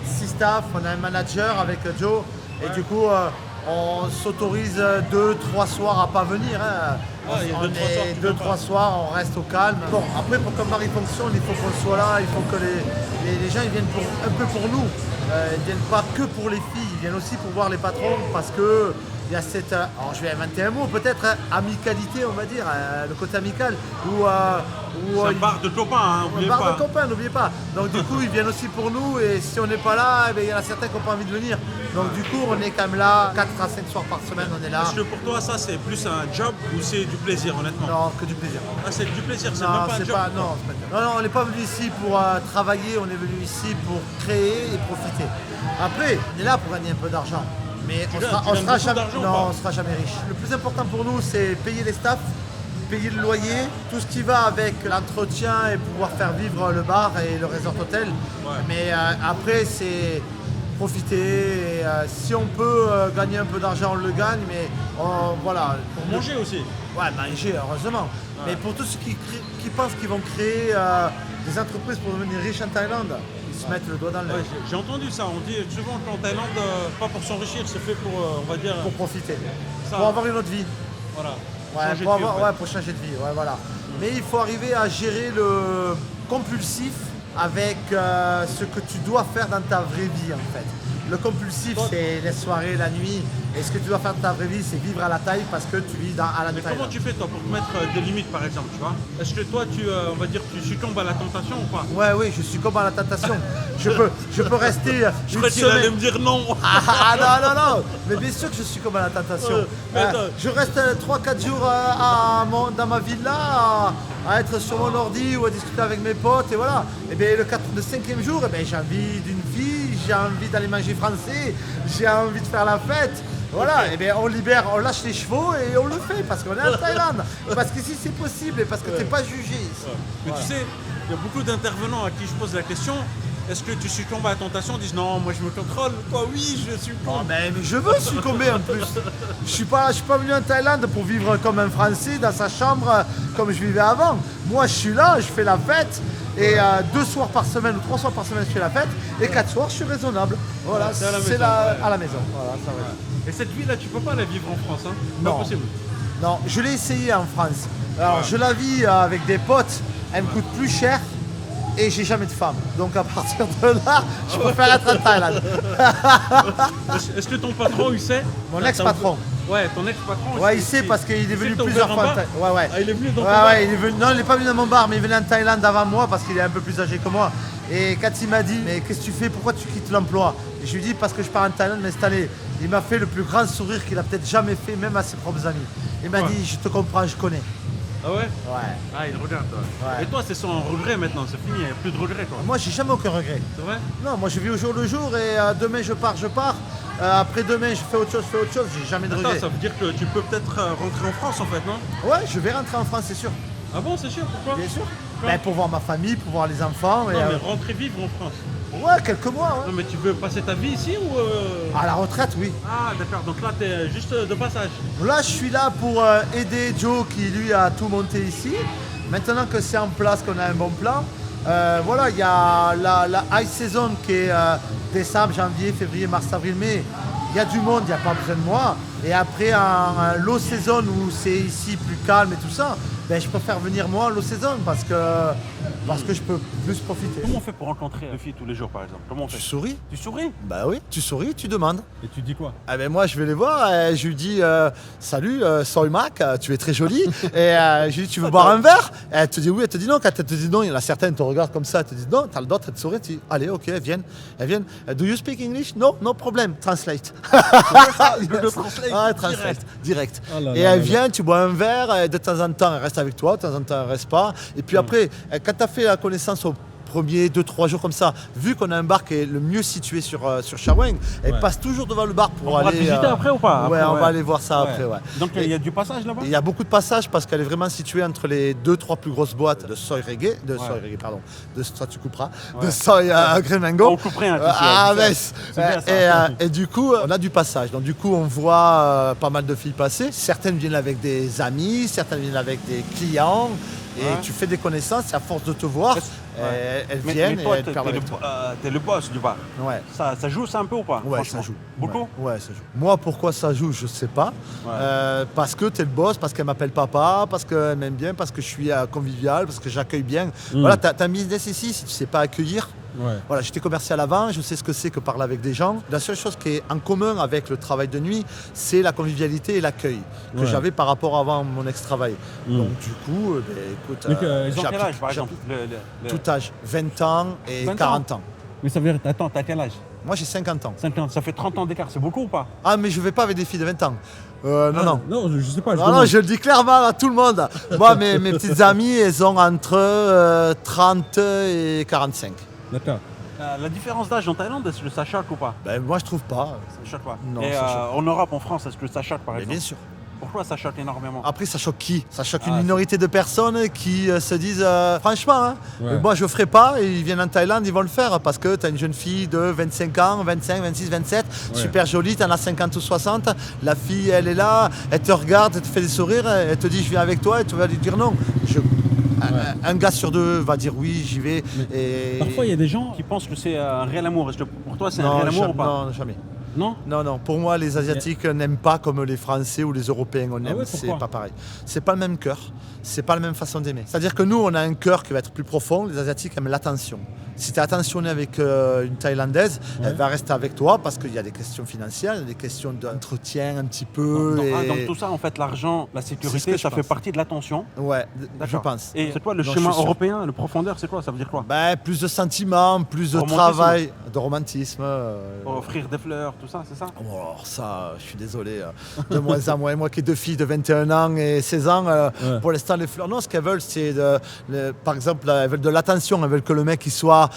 A: 6 staff, on a un manager avec Joe et du coup on s'autorise 2-3 soirs à pas venir. Hein.
D: Ah, il y a
A: On
D: 2-3 soirs,
A: est
D: tu viens
A: 2-3
D: pas.
A: soirs, on reste au calme. Bon, après pour que Marie fonctionne, il faut qu'on soit là, il faut que les gens ils viennent un peu pour nous. Ils viennent pas que pour les filles, ils viennent aussi pour voir les patrons parce que il y a cette, alors je vais inventer un mot, peut-être amicalité, on va dire, le côté amical, où
D: C'est un bar de copains, hein,
A: un
D: oubliez
A: bar
D: pas.
A: de copains, n'oubliez pas. Donc du coup, ils viennent aussi pour nous et si on n'est pas là, eh bien, il y en a certains qui n'ont pas envie de venir. Donc du coup, on est quand même là, 4 à 5 soirs par semaine, on est là.
D: Est-ce que pour toi, ça c'est plus un job ou c'est du plaisir, honnêtement?
A: Non, que du plaisir.
D: Ah, c'est du plaisir, c'est
A: Non,
D: même pas un
A: c'est
D: job.
A: pas, non, c'est pas dur. Non, on n'est pas venu ici pour travailler, on est venu ici pour créer et profiter. Après, on est là pour gagner un peu d'argent. Mais on
D: gagnes
A: sera
D: beaucoup
A: jamais,
D: d'argent ou
A: non,
D: pas
A: on sera jamais riche. Le plus important pour nous, c'est payer les staffs, payer le loyer, tout ce qui va avec l'entretien et pouvoir faire vivre le bar et le resort hôtel. Mais après, c'est profiter. Et, si on peut gagner un peu d'argent, on le gagne. Mais voilà.
D: Pour manger aussi.
A: Ouais, manger, heureusement. Mais pour tous ceux qui pensent qu'ils vont créer des entreprises pour devenir riches en Thaïlande, ils se mettent le doigt dans l'œil.
D: Ouais, j'ai entendu ça, on dit souvent qu'en Thaïlande, pas pour s'enrichir, c'est fait pour, on va dire,
A: Pour profiter.
D: Ça.
A: Pour avoir une autre vie.
D: voilà.
A: Ouais,
D: changer
A: pour
D: de vie, en fait.
A: pour changer de vie. Ouais, voilà. Mais il faut arriver à gérer le compulsif avec ce que tu dois faire dans ta vraie vie en fait. Le compulsif, c'est les soirées, la nuit. Et ce que tu dois faire dans ta vraie vie, c'est vivre à la taille parce que tu vis à la
D: Mais
A: taille.
D: comment tu fais toi pour te mettre des limites par exemple, tu vois? Est-ce que toi on va dire tu succombes à la tentation ou pas?
A: Ouais, oui, je suis comme à la tentation. je peux rester
D: Je
A: une
D: crois qu'il allait
A: semaine.
D: me dire non.
A: Ah non. Mais bien sûr que je suis comme à la tentation.
D: mais attends.
A: Je reste 3-4 jours dans ma villa à être sur mon ordi ou à discuter avec mes potes et voilà. Et bien le 5e jour, eh bien, j'ai envie d'une fille, j'ai envie d'aller manger français, j'ai envie de faire la fête. Voilà, et bien on lâche les chevaux et on le fait parce qu'on est en Thaïlande. Parce qu'ici c'est possible et parce que t'es pas jugé ici.
D: Mais tu sais, il y a beaucoup d'intervenants à qui je pose la question. Est-ce que tu succombes à la tentation? Ils disent non, moi je me contrôle. Quoi, oui, je
A: Oh,
D: succombe.
A: mais je veux succomber en plus. Je suis pas venu en Thaïlande pour vivre comme un Français dans sa chambre comme je vivais avant. Moi je suis là, je fais la fête et 2 soirs par semaine ou 3 soirs par semaine je fais la fête et 4 soirs je suis raisonnable. Voilà,
D: c'est à la
A: c'est
D: maison,
A: à la maison. Voilà, ça va.
D: Et cette vie là, tu peux pas la vivre en France, hein?
A: Non.
D: Pas possible.
A: Non, je l'ai essayé en France. Alors je la vis avec des potes, elle me coûte plus cher. Et j'ai jamais de femme. Donc à partir de là, je préfère être en Thaïlande.
D: Est-ce que ton patron il sait?
A: Mon ex-patron.
B: Ouais, ton ex-patron.
A: Ouais, il sait parce qu'il est venu plusieurs fois. Ouais, ouais.
B: Ah, il est venu dans ton
A: Ouais,
B: bar.
A: ouais, il est venu. Non, il n'est pas venu dans mon bar, mais il venait en Thaïlande avant moi parce qu'il est un peu plus âgé que moi. Et quand il m'a dit, mais qu'est-ce que tu fais? Pourquoi tu quittes l'emploi? Et je lui ai dit, parce que je pars en Thaïlande m'installer. Il m'a fait le plus grand sourire qu'il a peut-être jamais fait, même à ses propres amis. Il m'a dit, je te comprends, je connais.
B: Ah ouais?
A: Ouais.
B: Ah, il regarde toi.
A: Ouais.
B: Et toi, c'est son regret maintenant, c'est fini, il n'y a plus de regret quoi.
A: Moi, j'ai jamais aucun regret.
B: C'est vrai?
A: Non, moi, je vis au jour le jour et demain, je pars. Après-demain, je fais autre chose, j'ai jamais de
B: Attends,
A: regret.
B: ça veut dire que tu peux peut-être rentrer en France en fait, non?
A: Ouais, je vais rentrer en France, c'est sûr.
B: Ah bon, c'est sûr, pourquoi?
A: Bien sûr.
B: Quand
A: Ben, pour voir ma famille, pour voir les enfants.
B: Non,
A: Et,
B: mais rentrer vivre en France.
A: ouais, quelques mois.
B: Non,
A: Ouais.
B: mais tu veux passer ta vie ici ou.
A: À la retraite, oui.
B: Ah, d'accord, donc là, t'es juste de passage.
A: Là, je suis là pour aider Joe qui, lui, a tout monté ici. Maintenant que c'est en place, qu'on a un bon plan, voilà, il y a la high season qui est décembre, janvier, février, mars, avril, mai. Il y a du monde, il n'y a pas besoin de moi. Et après, un low season où c'est ici plus calme et tout ça, ben, je préfère venir moi en low season parce que je peux plus profiter.
B: Comment on fait pour rencontrer deux filles tous les jours par exemple? Comment on
A: Tu
B: fait?
A: souris?
B: Tu souris?
A: Bah oui, tu souris, tu demandes.
B: Et tu dis quoi?
A: Ah ben moi je vais les voir, et je lui dis salut, soy Mac, tu es très jolie. Et je lui dis tu veux boire un verre? Et elle te dit oui, elle te dit non. Quand elle te dit non, il y en a certaines qui te regardent comme ça, elle te dit non, t'as le droit, elle te sourit, tu dis allez ok, elles viennent. Do you speak English? No, no problem, translate.
B: Le translate,
A: Ah, translate, direct.
B: Oh là
A: Et
B: là
A: elle
B: là
A: vient, tu bois un verre, et de temps en temps elle reste avec toi, de temps en temps elle reste pas. Et puis après, quand tu as fait la connaissance au premier 2-3 jours comme ça, vu qu'on a un bar qui est le mieux situé sur Shaweng, elle
B: Ouais.
A: passe toujours devant le bar pour
B: On va
A: aller.
B: visiter après ou pas?
A: Ouais,
B: Après,
A: on va aller voir ça après. Ouais.
B: Donc il y a du passage là-bas?
A: Il y a beaucoup de passages parce qu'elle est vraiment située entre les 2-3 plus grosses boîtes de soy reggae, ça tu couperas,
B: Ouais.
A: de soy Gremengo.
B: On couperait un petit peu,
A: Ah,
B: c'est
A: mais
B: ça. C'est bien ça.
A: et du coup, on a du passage. Donc du coup, on voit pas mal de filles passer. Certaines viennent avec des amis, certaines viennent avec des clients. Et
B: Ouais.
A: tu fais des connaissances, et à force de te voir, elles viennent
B: mais toi,
A: et elles parlent avec toi.
B: t'es le boss du bar.
A: Ouais.
B: Ça joue ça un peu ou pas?
A: Ouais,
B: franchement
A: ça joue.
B: Beaucoup?
A: Ouais, ça joue. Moi, pourquoi ça joue, je sais pas.
B: Ouais.
A: Parce que t'es le boss, parce qu'elle m'appelle papa, parce qu'elle m'aime bien, parce que je suis convivial, parce que j'accueille bien. Voilà, t'as un business ici, si tu sais pas accueillir.
B: Ouais.
A: Voilà, j'étais commercial avant, je sais ce que c'est que parler avec des gens. La seule chose qui est en commun avec le travail de nuit, c'est la convivialité et l'accueil que
B: Ouais.
A: j'avais par rapport avant mon ex-travail. Donc du coup, écoute,
B: Donc, ils ont quel
A: j'applique-
B: âge par exemple?
A: tout âge, 20 ans et
B: 20 ans.
A: 40 ans.
B: Mais ça veut dire, attends, t'as quel âge?
A: Moi j'ai 50 ans.
B: 5 ans, ça fait 30 ans d'écart, c'est beaucoup ou pas?
A: Ah mais je vais pas avec des filles de 20 ans. Non.
B: Non, je sais pas.
A: Non, je le dis clairement à tout le monde. Moi, mes petites amies, elles ont entre 30 et 45.
B: D'accord. La différence d'âge en Thaïlande, est-ce que ça choque ou pas?
A: Ben, moi, je trouve pas.
B: Ça choque pas.
A: Non,
B: Et
A: ça choque.
B: en Europe, en France, est-ce que ça choque par
A: Mais
B: exemple?
A: bien sûr.
B: Pourquoi ça choque énormément?
A: Après, ça choque qui? Ça choque
B: Ah,
A: une minorité de personnes qui se disent franchement, hein,
B: Ouais.
A: moi je ferai pas, et ils viennent en Thaïlande, ils vont le faire parce que tu as une jeune fille de 25 ans, 25, 26, 27,
B: Ouais.
A: super jolie, tu en as 50 ou 60, la fille elle est là, elle te regarde, elle te fait des sourires, elle te dit je viens avec toi et tu vas lui dire non. Un gars sur deux va dire oui, j'y vais. Et...
B: Parfois, il y a des gens qui pensent que c'est un réel amour. Est-ce que pour toi, c'est un
A: non,
B: réel amour ou
A: jamais,
B: pas?
A: non, jamais.
B: Non?
A: Non, non, pour moi, les Asiatiques n'aiment pas comme les Français ou les Européens on aime.
B: ouais,
A: C'est
B: pourquoi?
A: pas pareil. C'est pas le même cœur, c'est pas la même façon d'aimer. C'est-à-dire que nous, on a un cœur qui va être plus profond, les Asiatiques aiment l'attention. Si tu es attentionné avec une Thaïlandaise, elle va rester avec toi parce qu'il y a des questions financières, il y a des questions d'entretien un petit peu.
B: Donc tout ça, en fait, l'argent, la
A: C'est ce
B: sécurité,
A: que je
B: ça fait
A: pense.
B: partie de l'attention.
A: Ouais, je
B: D'accord.
A: pense.
B: Et c'est quoi le
A: Donc,
B: schéma
A: je suis sûr.
B: européen, le profondeur, c'est quoi? Ça veut dire quoi?
A: Ben, plus de sentiments, plus de
B: Romantisme.
A: travail, de romantisme.
B: Pour offrir des fleurs, tout ça, c'est ça?
A: Oh, alors ça, je suis désolé, de moins en moins. Moi qui ai deux filles de 21 ans et 16 ans, pour l'instant, les fleurs, non, ce qu'elles veulent, c'est, par exemple, elles veulent de l'attention. Elles veulent que le mec il soit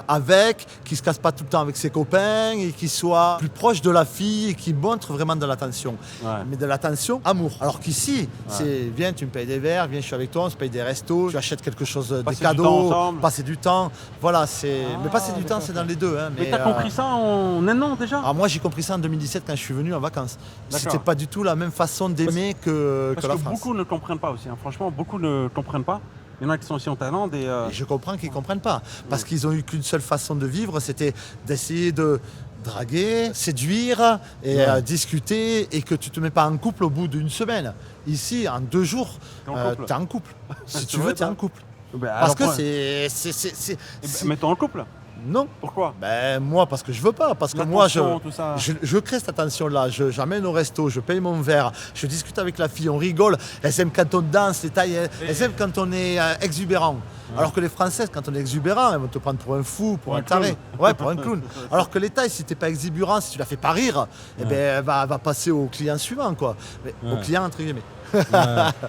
A: avec, qu'il se casse pas tout le temps avec ses copains et qu'il soit plus proche de la fille et qu'il montre vraiment de l'attention.
B: Ouais.
A: Mais de l'attention, amour. Alors qu'ici, c'est viens, tu me payes des verres, viens, je suis avec toi, on se paye des restos, tu achètes quelque chose, des
B: Passer du temps
A: cadeaux,
B: ensemble.
A: passer du temps. Voilà, c'est. Mais passer du temps,
B: d'accord,
A: c'est dans les deux. Hein,
B: Mais t'as compris ça en un an déjà?
A: alors moi j'ai compris ça en 2017 quand je suis venu en vacances.
B: D'accord.
A: C'était pas du tout la même façon d'aimer que
B: Parce
A: la
B: que
A: France.
B: beaucoup ne comprennent pas aussi. Hein. Franchement, beaucoup ne comprennent pas. Il y en a qui sont aussi en Thaïlande et.
A: Et je comprends qu'ils comprennent pas. Parce qu'ils ont eu qu'une seule façon de vivre, c'était d'essayer de draguer, séduire et discuter et que tu te mets pas en couple au bout d'une semaine. Ici, en 2 jours,
B: T'es en couple.
A: t'es en couple. Si
B: C'est
A: tu
B: vrai,
A: veux, t'es
B: ça
A: en couple.
B: Ben,
A: Parce
B: alors,
A: que
B: ouais.
A: c'est.
B: Mets-toi en couple.
A: Non.
B: Pourquoi?
A: Ben moi parce que je veux pas, parce que moi
B: L'attention, tout ça.
A: je crée cette attention-là, j'amène au resto, je paye mon verre, je discute avec la fille, on rigole, elles aiment quand on danse, les tailles, elles aiment quand on est exubérant. Alors que les Françaises, quand on est exubérant, elles vont te prendre pour un fou, pour un taré. Ouais, pour un clown. Alors que les tailles, si t'es pas exubérant, si tu la fais pas rire, eh ben, elle va passer au client suivant, quoi. Mais, au client, entre guillemets.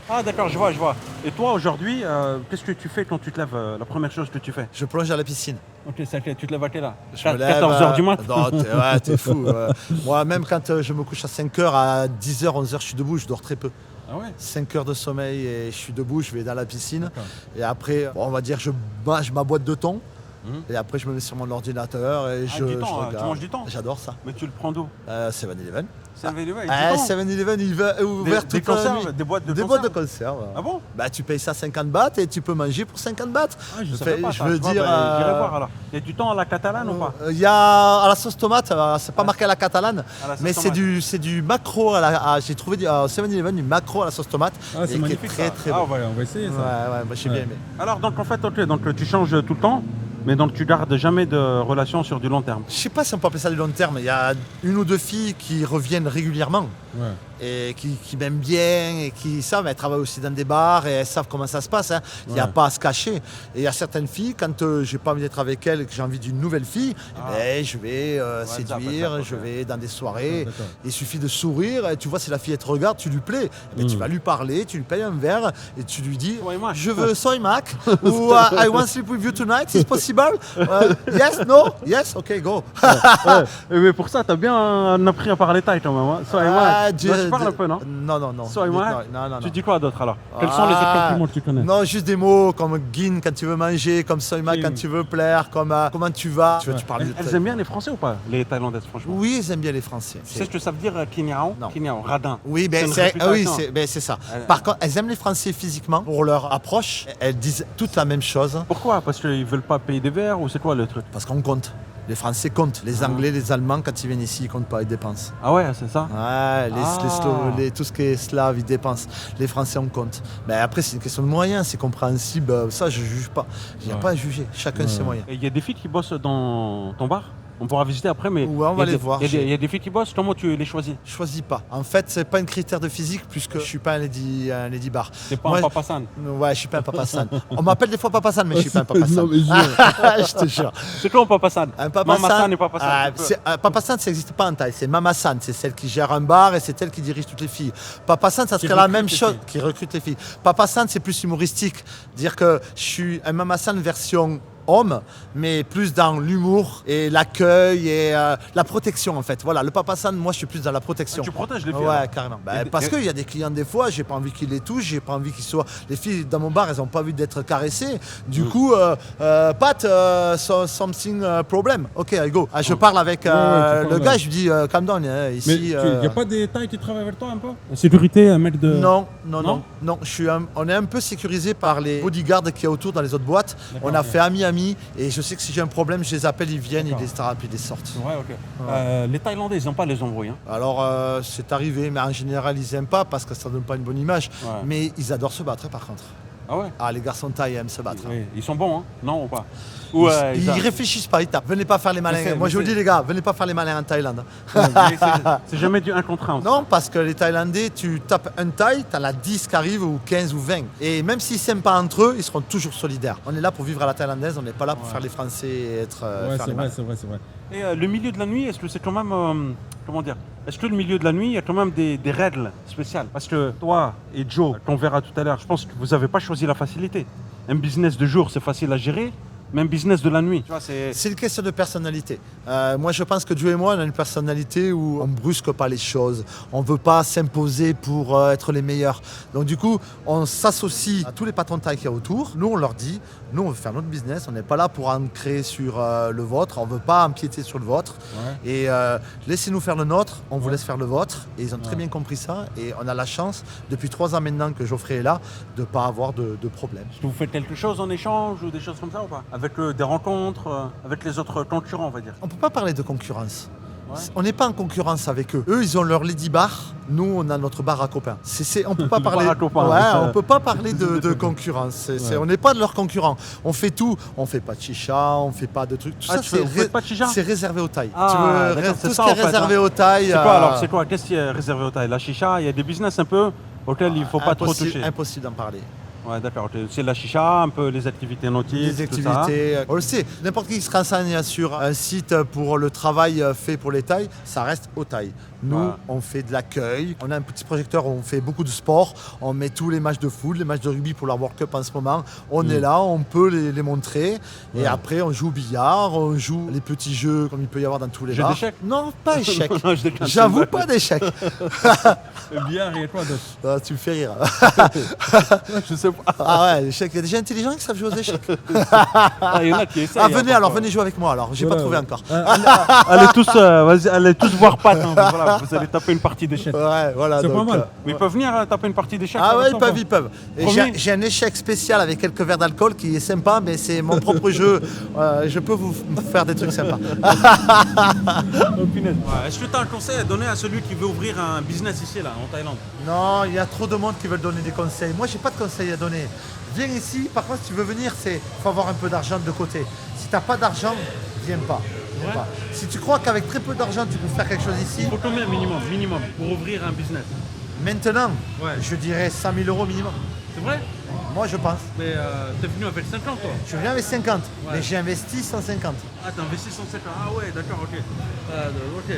B: Ah d'accord, je vois. Et toi aujourd'hui, qu'est-ce que tu fais quand tu te lèves? La première chose que tu fais?
A: Je plonge à la piscine.
B: Ok, ça fait, tu te lèves à quelle heure?
A: Je me lève,
B: 14h du mat?
A: Non, t'es fou. Moi, même quand je me couche à 5h, à 10h, 11h, je suis debout, je dors très peu.
B: Ah ouais?
A: 5 heures de sommeil et je suis debout, je vais dans la piscine.
B: D'accord.
A: Et après, on va dire, je mange ma boîte de thon. Et après, je me mets sur mon ordinateur et je
B: du thon,
A: regarde.
B: tu manges du thon?
A: J'adore ça.
B: Mais tu le prends d'où?
A: 7-Eleven.
B: 7-Eleven,
A: Ah, 7-Eleven, il est ouvert
B: des
A: toute la
B: conserves,
A: nuit.
B: des boîtes de
A: Des
B: conserve.
A: boîtes de conserve.
B: Ah bon?
A: Bah, tu payes ça 50 bahts et tu peux manger pour 50 bahts.
B: Ah, je savais pas
A: je
B: ça.
A: veux
B: Tu vois,
A: dire.
B: bah, j'irai voir alors. Il y a du thon à la catalane ou pas?
A: Il y a à la sauce tomate, c'est pas marqué à la catalane,
B: À la sauce
A: mais
B: tomate.
A: c'est du maquereau. J'ai trouvé à 7-Eleven du maquereau à la sauce tomate.
B: Ah, c'est
A: et qui est
B: magnifique
A: très
B: ça.
A: très
B: Ah,
A: bon.
B: on va essayer ça.
A: Ouais, moi j'ai bien aimé.
B: Alors donc en fait, ok, donc tu changes tout le temps, mais donc tu gardes jamais de relation sur du long terme.
A: Je sais pas si on peut appeler ça du long terme. Il y a une ou deux filles qui reviennent régulièrement
B: Ouais.
A: et qui m'aiment bien et qui savent. Elles travaillent aussi dans des bars et elles savent comment ça se passe. Hein. Il n'y a
B: Ouais.
A: pas à se cacher. Et il y a certaines filles, quand j'ai pas envie d'être avec elles et que j'ai envie d'une nouvelle fille, eh ben, je vais séduire,
B: ok.
A: je vais dans des soirées.
B: D'accord.
A: Il suffit de sourire. Et tu vois, si la fille elle te regarde, tu lui plais. Eh ben, tu vas lui parler, tu lui payes un verre et tu lui dis
B: Soy Mac.
A: je veux soy Mac ou I want to sleep with you tonight. Is possible? Yes, no, yes, ok, go.
B: Mais pour ça, t'as bien appris à parler taille quand même. Hein. Soy Mac. Tu parles un peu, non?
A: Non.
B: Soy Mac.
A: Non.
B: Tu dis quoi d'autre alors? Quels sont les autres compliments que tu connais?
A: Non, juste des mots comme Gin quand tu veux manger, comme Soyma
B: Gin.
A: quand tu veux plaire, comme comment tu vas. Tu parles de
B: Elles aiment bien les Français ou pas? Les Thaïlandaises, franchement.
A: Oui, ils aiment bien les Français.
B: Tu sais ce que ça veut dire Kiniao?
A: Non.
B: Kiniao, radin.
A: Oui,
B: une réputation.
A: c'est ça.
B: Euh,
A: Par contre, elles aiment les Français physiquement pour leur approche. Elles disent toutes la même chose
B: Pourquoi? Parce qu'ils veulent pas payer des verres ou c'est quoi le truc?
A: parce qu'on compte. Les Français comptent. Les Anglais, les Allemands, quand ils viennent ici, ils comptent pas, ils dépensent.
B: Ah ouais, c'est ça?
A: Ouais, tout ce qui est slave, ils dépensent. Les Français, on compte. Mais après, c'est une question de moyens, c'est compréhensible. Ça, je juge pas. Il n'y a
B: Ouais.
A: pas à juger. Chacun ses moyens.
B: Il y a des filles qui bossent dans ton bar? On pourra visiter après, mais
A: Ouais, on va
B: il y a
A: les
B: des-
A: voir.
B: Il y a des filles qui bossent, comment tu les choisis?
A: Je choisis pas. En fait, c'est pas un critère de physique puisque je suis pas un lady bar.
B: C'est pas
A: Moi,
B: un papasan.
A: Ouais, je suis pas un papasan. On m'appelle des fois papasan, mais je suis pas un papasan.
B: Non, mais
A: Je te jure.
B: C'est quoi un papasan?
A: Un papasan.
B: Mama-san et papasan. tu peux.
A: Papasan, ça n'existe pas en Thaï. C'est Mama-san, c'est celle qui gère un bar et c'est elle qui dirige toutes les filles. Papasan, ça serait la
B: recrute
A: même
B: les
A: chose.
B: filles.
A: Qui recrute les filles. Papasan, c'est plus humoristique. Dire que je suis un Mama-san version homme, mais plus dans l'humour et l'accueil et la protection en fait. Voilà, le papasan, moi je suis plus dans la protection.
B: Ah, tu protèges les filles,
A: Ouais,
B: alors.
A: carrément.
B: Il y a des-
A: Parce qu'il y a des clients des fois, j'ai pas envie qu'ils les touchent, j'ai pas envie qu'ils soient. Les filles dans mon bar, elles ont pas envie d'être caressées. Du coup, Pat, something problem. Ok, I go. Je parle avec
B: tu parles
A: le
B: avec-
A: gars, je lui dis calm down. Ici.
B: Il n'y a pas des tailles qui travaillent avec toi un peu? Sécurité, un mec de.
A: Non.
B: Non
A: On est un peu sécurisé par les bodyguards qu'il y a autour dans les autres boîtes.
B: D'accord,
A: On a
B: ok.
A: fait ami et je sais que si j'ai un problème, je les appelle, ils viennent, ils
B: D'accord.
A: les strapent, ils les sortent.
B: Ouais, ok. Les Thaïlandais, ils n'ont pas les embrouilles. Hein.
A: Alors c'est arrivé, mais en général ils aiment pas parce que ça donne pas une bonne image.
B: Ouais.
A: Mais ils adorent se battre par contre.
B: Ah ouais?
A: Ah les garçons thaïs aiment se battre.
B: Oui. Ils sont bons, hein? Non ou pas?
A: Ils réfléchissent pas, ils tapent. Venez pas faire les malins.
B: Mais c'est-
A: Moi
B: mais
A: je vous
B: c'est-
A: dis les gars, venez pas faire les malins en Thaïlande.
B: C'est jamais du 1 contre 1.
A: Non, parce que les Thaïlandais, tu tapes un Thaï, t'en as 10 qui arrivent, ou 15 ou 20. Et même s'ils s'aiment pas entre eux, ils seront toujours solidaires. On est là pour vivre à la thaïlandaise, on n'est pas là pour faire les Français et être. faire les malins.
B: c'est vrai. Et le milieu de la nuit, est-ce que c'est quand même. Comment dire? Est-ce que le milieu de la nuit, il y a quand même des règles spéciales? Parce que toi et Joe, qu'on verra tout à l'heure, je pense que vous n'avez pas choisi la facilité. Un business de jour, c'est facile à gérer. Même business de la nuit. Tu vois,
A: C'est une question de personnalité. Moi, je pense que Dieu et moi, on a une personnalité où on ne brusque pas les choses. On ne veut pas s'imposer pour être les meilleurs. Donc, du coup, on s'associe à tous les patrons de taille qu'il y a autour. Nous, on leur dit, nous, on veut faire notre business. On n'est pas là pour ancrer sur le vôtre. On ne veut pas empiéter sur le vôtre.
B: Ouais.
A: Et laissez-nous faire le nôtre. On vous laisse faire le vôtre. Et ils ont très bien compris ça. Et on a la chance, depuis 3 ans maintenant que Geoffrey est là, de ne pas avoir de problème.
B: Est-ce que vous faites quelque chose en échange ou des choses comme ça ou pas? Avec des rencontres, avec les autres concurrents, on va dire.
A: On ne peut pas parler de concurrence. On n'est pas en concurrence avec eux. Eux, ils ont leur Lady Bar. Nous, on a notre bar à copains. On peut pas parler.
B: bar à copains,
A: Ouais,
B: ça.
A: on peut pas parler de concurrence. On n'est pas de leurs concurrents. On fait tout. On fait pas de chicha, on fait pas de trucs. Tout
B: Ah,
A: ça,
B: vous faites pas de chicha?
A: c'est réservé aux Thaïs.
B: Ah, d'accord, c'est
A: tout ce
B: ça,
A: qui est
B: en fait,
A: réservé
B: hein.
A: aux Thaïs.
B: C'est quoi alors? C'est quoi? Qu'est-ce qui est réservé aux Thaïs? La chicha, il y a des business un peu auxquels il faut pas trop toucher.
A: Impossible d'en parler.
B: Ouais, d'accord. Ok. C'est la chicha, un peu les activités nautiques,
A: Les
B: tout ça.
A: activités, on le sait, n'importe qui se renseigne sur un site pour le travail fait pour les Thaïs, ça reste aux Thaïs. Nous,
B: Ouais.
A: on fait de l'accueil, on a un petit projecteur où on fait beaucoup de sport, on met tous les matchs de foot, les matchs de rugby pour la World Cup en ce moment, on est là, on peut les montrer, et après on joue au billard, on joue les petits jeux comme il peut y avoir dans tous les
B: Jeux
A: bars.
B: d'échecs?
A: Non, pas échecs.
B: Non, je déconne.
A: J'avoue pas d'échecs.
B: Le billard, il y a quoi d'autre?
A: Ah, tu me fais rire.
B: Je sais pas.
A: Ah ouais, l'échec, il y a des gens intelligents qui savent jouer aux échecs.
B: Ah, il y en a qui essayent.
A: Ah
B: hein,
A: venez alors,
B: parfois.
A: venez jouer avec moi alors, j'ai pas trouvé encore.
B: Allez tous, vas-y, allez tous voir Pat. Hein. Voilà, vous allez taper une partie d'échecs.
A: Ouais, voilà.
B: C'est pas
A: donc,
B: mal. Mais ils peuvent venir taper une partie d'échecs.
A: Ah
B: avec
A: ouais,
B: toi,
A: ils peuvent. Et
B: Promis.
A: j'ai un échec spécial avec quelques verres d'alcool qui est sympa, mais c'est mon propre jeu. Je peux vous faire des trucs sympas.
B: Oh, punaise.
D: Ouais, est-ce que tu as un conseil à donner à celui qui veut ouvrir un business ici, là, en Thaïlande?
A: Non, il y a trop de monde qui veulent donner des conseils. Moi, j'ai pas de conseils à donner. Viens ici, par contre, si tu veux venir, il faut avoir un peu d'argent de côté. Si tu n'as pas d'argent, viens pas. Viens pas. Si tu crois qu'avec très peu d'argent, tu peux faire quelque chose ici,
B: Il faut combien minimum, pour ouvrir un business?
A: maintenant,
B: Ouais.
A: je dirais 100 000 euros minimum.
B: C'est vrai?
A: Moi, je pense.
B: Mais t'es venu avec 50 toi?
A: Je viens avec 50,
B: Ouais.
A: mais j'ai investi 150.
B: Ah, t'as investi 150. Ah ouais, d'accord, ok. Ok.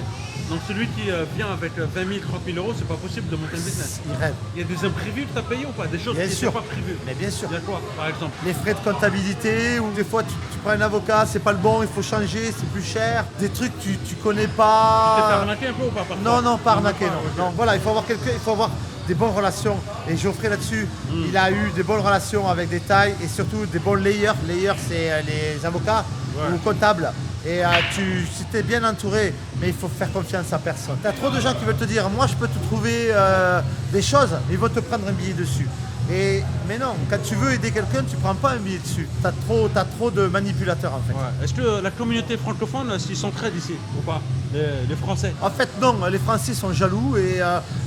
B: Donc celui qui vient avec 20 000, 30 000 euros, c'est pas possible de monter un business.
A: Il rêve.
B: Il y a des imprévus que t'as payé ou pas? Des choses
A: Bien
B: qui
A: sûr.
B: n'étaient pas prévues?
A: Mais bien sûr.
B: Il y a quoi, par exemple?
A: Les frais de comptabilité, ou des fois tu prends un avocat, c'est pas le bon, il faut changer, c'est plus cher. Des trucs tu connais
B: Tu t'es fait
A: pas.
B: arnaquer un peu ou pas par
A: Non,
B: toi?
A: non, pas arnaquer,
B: pas,
A: non.
B: ok.
A: Non, voilà, il faut avoir quelqu'un, il faut avoir des bonnes relations. Et Geoffrey là-dessus, il a eu des bonnes relations avec des Thaïs et surtout des bons layers. Layers, c'est les avocats
B: Ouais.
A: ou comptables. Et si tu es bien entouré, mais il faut faire confiance à personne. Tu as trop de gens qui veulent te dire, moi je peux te trouver des choses, mais ils vont te prendre un billet dessus. Mais non, quand tu veux aider quelqu'un, tu prends pas un billet dessus. T'as trop de manipulateurs en fait.
B: Ouais. Est-ce que la communauté francophone s'y s'entraide ici ou pas? Les Français?
A: En fait non, les Français sont jaloux et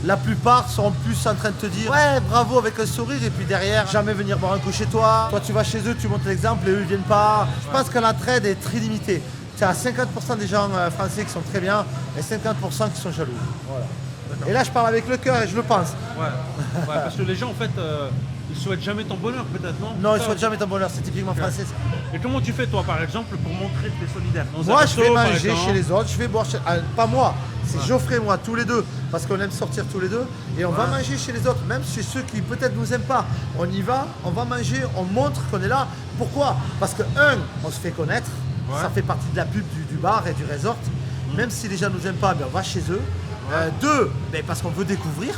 A: la plupart sont plus en train de te dire ouais bravo avec un sourire et puis derrière jamais venir boire un coup chez toi. Toi tu vas chez eux, tu montres l'exemple et eux ils viennent pas. Je pense que l'entraide est très limitée. Tu as 50% des gens français qui sont très bien et 50% qui sont jaloux. Voilà. Et là je parle avec le cœur et je le pense.
B: Ouais. Ouais, parce que les gens en fait, ils souhaitent jamais ton bonheur peut-être, non?
A: Non, ils
B: Ça,
A: souhaitent jamais ton bonheur, c'est typiquement français. ça.
B: Et comment tu fais toi par exemple pour montrer que tu es solidaire? Dans un
A: Moi, je
B: resto,
A: vais
B: par
A: manger
B: exemple.
A: chez les autres, je vais boire chez... pas moi, c'est Geoffrey et moi, tous les deux, parce qu'on aime sortir tous les deux, et on va manger chez les autres, même chez ceux qui peut-être nous aiment pas. On y va, on va manger, on montre qu'on est là. Pourquoi? Parce que on se fait connaître, ça fait partie de la pub du bar et du resort. Même si les gens nous aiment pas, ben, on va chez eux. Deux, ben, parce qu'on veut découvrir.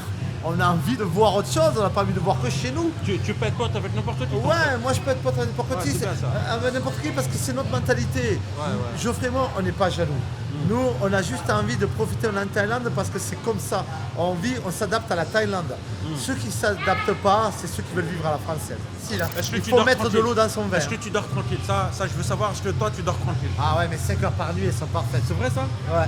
A: On a envie de voir autre chose, on n'a pas envie de voir que chez nous.
B: Tu peux être pote avec n'importe qui?
A: Ouais, moi je peux être pote avec n'importe qui,
B: c'est bien ça.
A: avec n'importe qui parce que c'est notre mentalité. Geoffrey et moi, on n'est pas jaloux. Nous, on a juste envie de profiter de la Thaïlande parce que c'est comme ça. On vit, on s'adapte à la Thaïlande. Ceux qui ne s'adaptent pas, c'est ceux qui veulent vivre à la française. Si, là.
B: Est-ce que
A: Il
B: tu
A: faut
B: dors
A: mettre
B: tranquille?
A: de l'eau dans son verre.
B: Est-ce que tu dors tranquille? Ça je veux savoir, est-ce que toi tu dors tranquille?
A: Ah ouais, mais 5 heures par nuit, elles sont parfaites.
B: C'est vrai ça?
A: Ouais.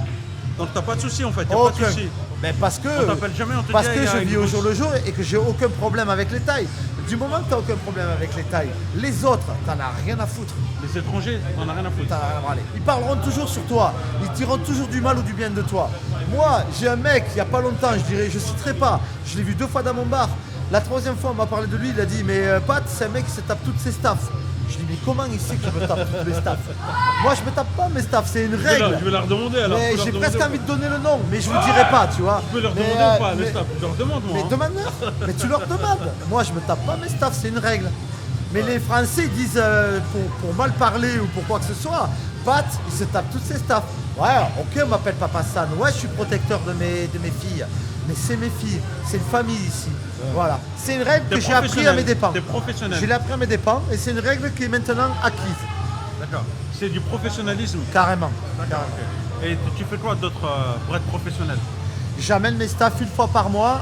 B: Donc t'as pas de soucis en fait, y a pas de
A: Aucun.
B: soucis.
A: Mais parce que,
B: On t'appelle jamais, on te
A: parce
B: dit,
A: que
B: il y a
A: je
B: une
A: vis au
B: grosse-
A: jour le jour et que j'ai aucun problème avec les Thaïs. Du moment que tu n'as aucun problème avec les Thaïs, les autres, t'en as rien à foutre.
B: Les étrangers, on a rien à foutre.
A: T'en as rien à branler. Ils parleront toujours sur toi. Ils diront toujours du mal ou du bien de toi. Moi, j'ai un mec, il n'y a pas longtemps, je citerai pas, je l'ai vu 2 fois dans mon bar. La 3e fois, on m'a parlé de lui, il a dit, mais Pat, c'est un mec qui se tape toutes ses staffs. Je lui dis, mais comment il sait qu'il me tape toutes les staffs? Moi, je me tape pas mes staffs, c'est une règle.
B: Je vais leur demander alors.
A: Mais
B: je peux
A: j'ai
B: leur
A: presque
B: demander
A: envie de donner le nom, mais je vous dirai pas, tu vois.
B: Je peux leur
A: Mais,
B: demander ou pas,
A: mais-
B: les staffs? Je leur demande moi.
A: mais
B: hein.
A: demande-leur. Mais tu leur demandes. Moi, je me tape pas mes staffs, c'est une règle. Mais les Français ils disent, pour mal parler ou pour quoi que ce soit, Pat, il se tape toutes ses staffs. Ouais, ok, on m'appelle Papa San. Ouais, je suis protecteur de mes filles. Mais c'est mes filles, c'est une famille ici. Voilà. C'est une règle
B: T'es
A: que j'ai appris à mes dépens.
B: T'es professionnel.
A: Je l'ai appris à mes dépens et c'est une règle qui est maintenant acquise.
B: D'accord. C'est du professionnalisme.
A: Carrément.
B: D'accord. Ok. Et tu fais quoi d'autre pour être professionnel?
A: J'amène mes staffs une fois par mois.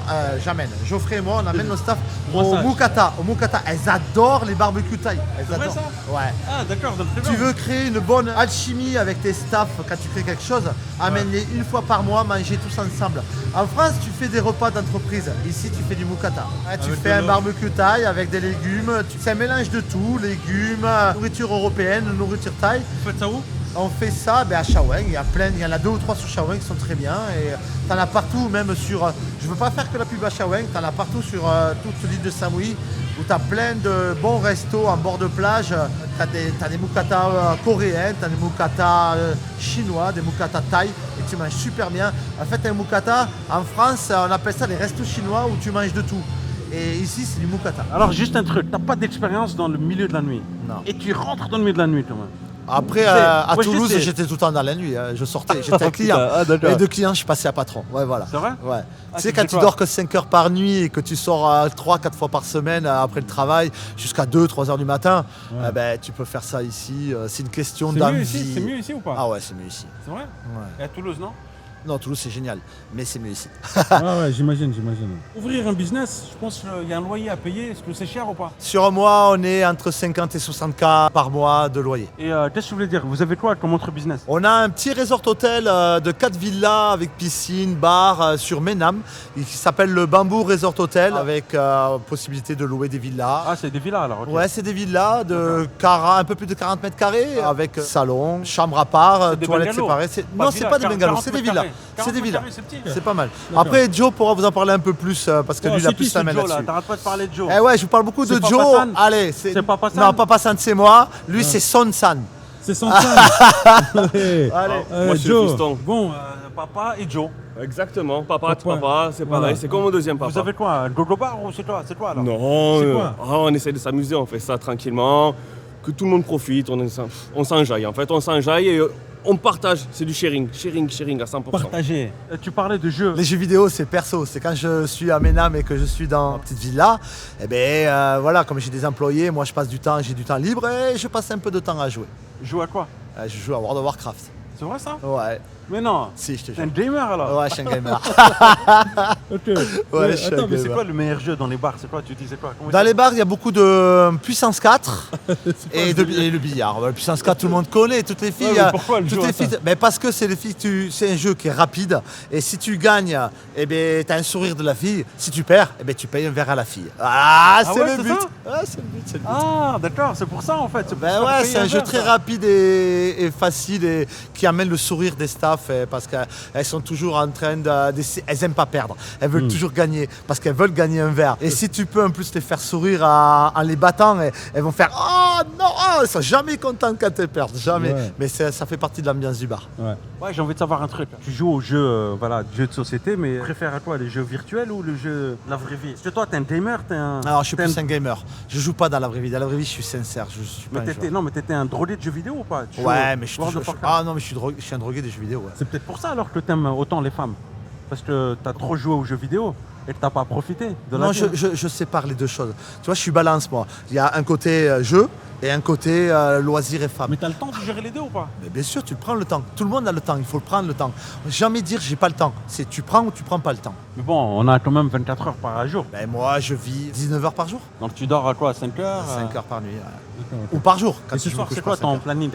A: Geoffrey et moi, on amène nos staffs au
B: Massage.
A: Mukata. Au Mukata. Elles adorent les barbecues thaï. Elles
B: vrai,
A: adorent.
B: ça
A: Ouais.
B: Ah, d'accord, donc très
A: Tu
B: bien.
A: veux créer une bonne alchimie avec tes staffs quand tu crées quelque chose, amène-les une fois par mois, manger tous ensemble. En France, tu fais des repas d'entreprise. Ici, tu fais du Mukata. Tu
B: Avec
A: fais
B: de
A: un
B: l'eau.
A: barbecue thaï avec des légumes. C'est un mélange de tout, légumes, nourriture européenne, nourriture thaï.
B: Vous faites ça où?
A: On fait ça à Shaweng, il y en a 2 ou 3 sur Shaweng qui sont très bien et t'en as partout, même sur, je veux pas faire que la pub à Shaweng, t'en as partout sur toute l'île de Samui où t'as plein de bons restos en bord de plage, t'as des mukatas coréens, t'as des mukatas chinois, des mukatas thaï et tu manges super bien. En fait un mukata, en France on appelle ça les restos chinois où tu manges de tout et ici c'est du mukata.
B: Alors, juste un truc, t'as pas d'expérience dans le milieu de la nuit.
A: Non.
B: Et tu rentres dans le milieu de la nuit quand même.
A: Après,
B: sais,
A: à
B: moi, je
A: Toulouse,
B: sais.
A: j'étais tout le temps dans la nuit. Je sortais, j'étais un client.
B: Ah, d'accord.
A: Et de clients, je suis passé à patron. Ouais, voilà.
B: C'est vrai?
A: Ouais.
B: Ah,
A: Tu sais,
B: tu
A: quand
B: fais
A: tu
B: quoi?
A: dors que 5 heures par nuit et que tu sors 3-4 fois par semaine après le travail, jusqu'à 2-3 heures du matin, tu peux faire ça ici. C'est une question
B: C'est mieux ici?
A: d'envie.
B: C'est mieux ici ou pas?
A: Ah ouais, c'est mieux ici.
B: C'est vrai?
A: Ouais.
B: Et à Toulouse, non?
A: Non, Toulouse, c'est génial. Mais c'est mieux ici.
B: Ouais, j'imagine. Ouvrir un business, je pense qu'il y a un loyer à payer. Est-ce que c'est cher ou pas?
A: Sur un mois, on est entre 50 et 60K par mois de loyer.
B: Et qu'est-ce que vous voulez dire? Vous avez quoi comme autre business?
A: On a un petit resort hôtel de 4 villas avec piscine, bar sur Ménam qui s'appelle le Bamboo Resort Hotel avec possibilité de louer des villas.
B: Ah, c'est des villas alors, ok.
A: Ouais, c'est des villas de un peu plus de 40 mètres carrés avec salon, chambre à part,
B: C'est des
A: toilettes
B: bungalows.
A: séparées. Non, c'est pas des bungalows, c'est des villas. C'est des villas.
B: C'est petit.
A: C'est pas mal. Après, Joe pourra vous en parler un peu plus parce que lui, il a plus la main
B: là.
A: là-dessus.
B: T'arrêtes pas de parler de Joe.
A: Eh ouais, je vous parle beaucoup de
B: C'est Papa
A: Joe.
B: San.
A: Allez,
B: C'est Papa San.
A: Non, Papa San, c'est moi. Lui, c'est Son San.
F: C'est son sang.
A: Allez.
E: Moi, je suis le
F: Joe.
E: fiston.
B: Bon, papa et Joe.
E: Exactement, papa,
F: Papa.
E: c'est pareil,
F: Voilà.
E: c'est comme mon deuxième papa.
B: Vous avez quoi? Un gogo bar ou c'est quoi alors?
E: Non,
F: C'est quoi
E: on essaie de s'amuser, on fait ça tranquillement, que tout le monde profite, on s'enjaille en fait, on s'enjaille et on partage, c'est du sharing à 100%.
B: Partager. Tu parlais de jeux.
A: Les jeux vidéo, c'est perso. C'est quand je suis à Ménam et que je suis dans ma petite villa. Eh ben voilà, comme j'ai des employés, moi je passe du temps, j'ai du temps libre et je passe un peu de temps à jouer.
B: Jouer à quoi?
A: Je joue à World of Warcraft.
B: C'est vrai ça?
A: Ouais,
B: Mais non.
A: si, je te
B: T'es un
A: jure.
B: gamer alors?
A: Ouais, je suis un gamer.
F: Ok.
A: Ouais, je suis un
B: Attends, mais c'est
A: gamer.
B: quoi le meilleur jeu dans les bars? C'est quoi? Tu dis c'est quoi? Comment
A: Dans
B: il
A: les bars, il y a beaucoup de puissance 4 et le billard. Le puissance 4, tout le monde connaît. Toutes les filles.
B: Ouais, mais pourquoi le
A: toutes
B: joue
A: les
B: à ça
A: filles. Mais parce que c'est les filles. C'est un jeu qui est rapide. Et si tu gagnes, eh ben, t'as un sourire de la fille. Si tu perds, eh ben, tu payes un verre à la fille. Ah, c'est
B: ouais,
A: le
B: c'est
A: but.
B: ça
A: Ouais, c'est le but. C'est le but.
B: Ah, d'accord, c'est pour ça en fait. pour
A: Ben
B: faire
A: ouais,
B: payer
A: c'est un jeu
B: verre,
A: très
B: ça.
A: rapide et facile et qui amène le sourire des staffs parce qu'elles sont toujours en train elles aiment pas perdre, elles veulent toujours gagner parce qu'elles veulent gagner un verre. Et si tu peux en plus les faire sourire en les battant, elles vont faire oh non, oh, elles sont jamais contentes quand elles perdent, jamais.
F: Ouais.
A: Mais ça fait partie de l'ambiance du bar.
F: Ouais.
B: Ouais, j'ai envie de savoir un truc. Tu joues aux jeux, jeux de société, mais tu préfères à quoi? Les jeux virtuels ou le jeu la vraie vie? Parce que toi, t'es un gamer, t'es un.
A: Alors je suis
B: t'es
A: plus un gamer, je joue pas dans la vraie vie. Dans la vraie vie, je suis sincère, je suis pas
B: Mais
A: un
B: t'étais,
A: joueur.
B: non, mais t'étais un drogué de jeux vidéo ou pas? Tu joues
A: Ouais,
B: au
A: mais je suis
B: World
A: toujours.
B: of Warcraft.
A: Ah non, mais je suis un drogué des jeux vidéo. Ouais.
B: C'est peut-être pour ça alors que t'aimes autant les femmes. Parce que t'as trop joué aux jeux vidéo et que t'as pas profité de la
A: Non,
B: vie.
A: je sépare les deux choses. Tu vois, je suis balance, moi. Il y a un côté jeu et un côté loisir et femme.
B: Mais t'as le temps de gérer les deux ou pas?
A: Mais bien sûr, tu le prends le temps. Tout le monde a le temps, il faut le prendre le temps. Jamais dire j'ai pas le temps. C'est tu prends ou tu prends pas le temps.
B: Mais bon, on a quand même 24 heures par jour.
A: Ben moi, je vis 19 heures par jour.
B: Donc tu dors à quoi? 5 heures
A: 5 heures par nuit.
F: D'accord, ok.
A: Ou par jour.
B: Et ce
A: je me
B: soir,
A: couche
B: c'est
A: pas
B: quoi
A: 5
B: ton
A: heures.
B: planning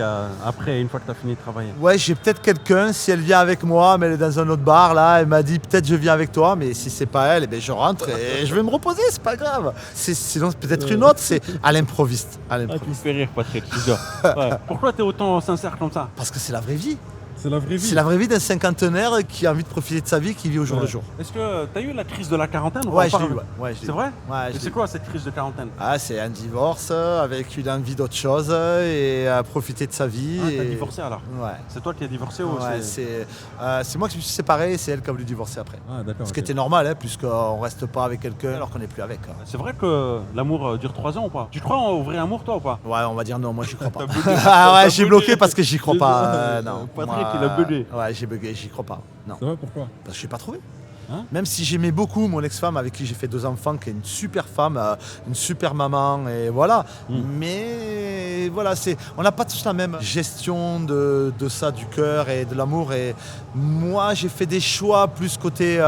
B: après, une fois que t'as fini de travailler?
A: Ouais, j'ai peut-être quelqu'un, si elle vient avec moi, mais elle est dans un autre bar, là, elle m'a dit peut-être je viens avec toi, mais si c'est pas elle, eh ben, je rentre et je vais me reposer, c'est pas grave. Sinon, peut-être une autre, c'est à l'improviste. À
B: Ah, tu me
A: l'improviste.
B: fais rire, Patrick, je te jure. Ouais. Pourquoi t'es autant sincère comme ça?
A: Parce que c'est la vraie vie.
F: C'est la vraie vie.
A: C'est la vraie vie d'un cinquantenaire qui a envie de profiter de sa vie, qui vit au jour le jour.
B: Est-ce que t'as eu la crise de la quarantaine ou
A: Ouais,
B: pas?
A: je l'ai eu. Ouais, je l'ai
B: C'est
A: eu.
B: vrai?
A: Ouais,
B: Et
A: je
B: c'est
A: l'ai eu.
B: quoi cette crise de quarantaine?
A: Ah, c'est un divorce avec une envie d'autre chose et profiter de sa vie.
B: Ah, t'as
A: et-
B: divorcé alors?
A: Ouais.
B: C'est toi qui as divorcé ou
A: Ouais, c'est moi qui me suis séparé et c'est elle qui a voulu divorcer après.
F: Ah, d'accord.
A: Ce qui
F: ok.
A: était normal, hein, puisqu'on reste pas avec quelqu'un alors qu'on n'est plus avec. Hein.
B: C'est vrai que l'amour dure 3 ans ou pas? Tu crois en vrai amour toi ou pas?
A: Ouais, on va dire non, moi j'y crois pas.
B: T'as bugué.
A: Ah ouais,
B: T'as
A: j'ai
B: bugué.
A: bloqué parce que j'y crois pas. Non.
B: Patrick,
A: Moi,
B: il a bugué.
A: Ouais, j'ai bugué, j'y crois pas. Non.
F: C'est vrai, pourquoi?
A: Parce que je n'ai pas trouvé.
B: Hein?
A: Même si j'aimais beaucoup mon ex-femme avec qui j'ai fait 2 enfants, qui est une super femme, une super maman, et voilà. Mais mais voilà, on n'a pas tous la même gestion de ça, du cœur et de l'amour. Et moi, j'ai fait des choix plus côté,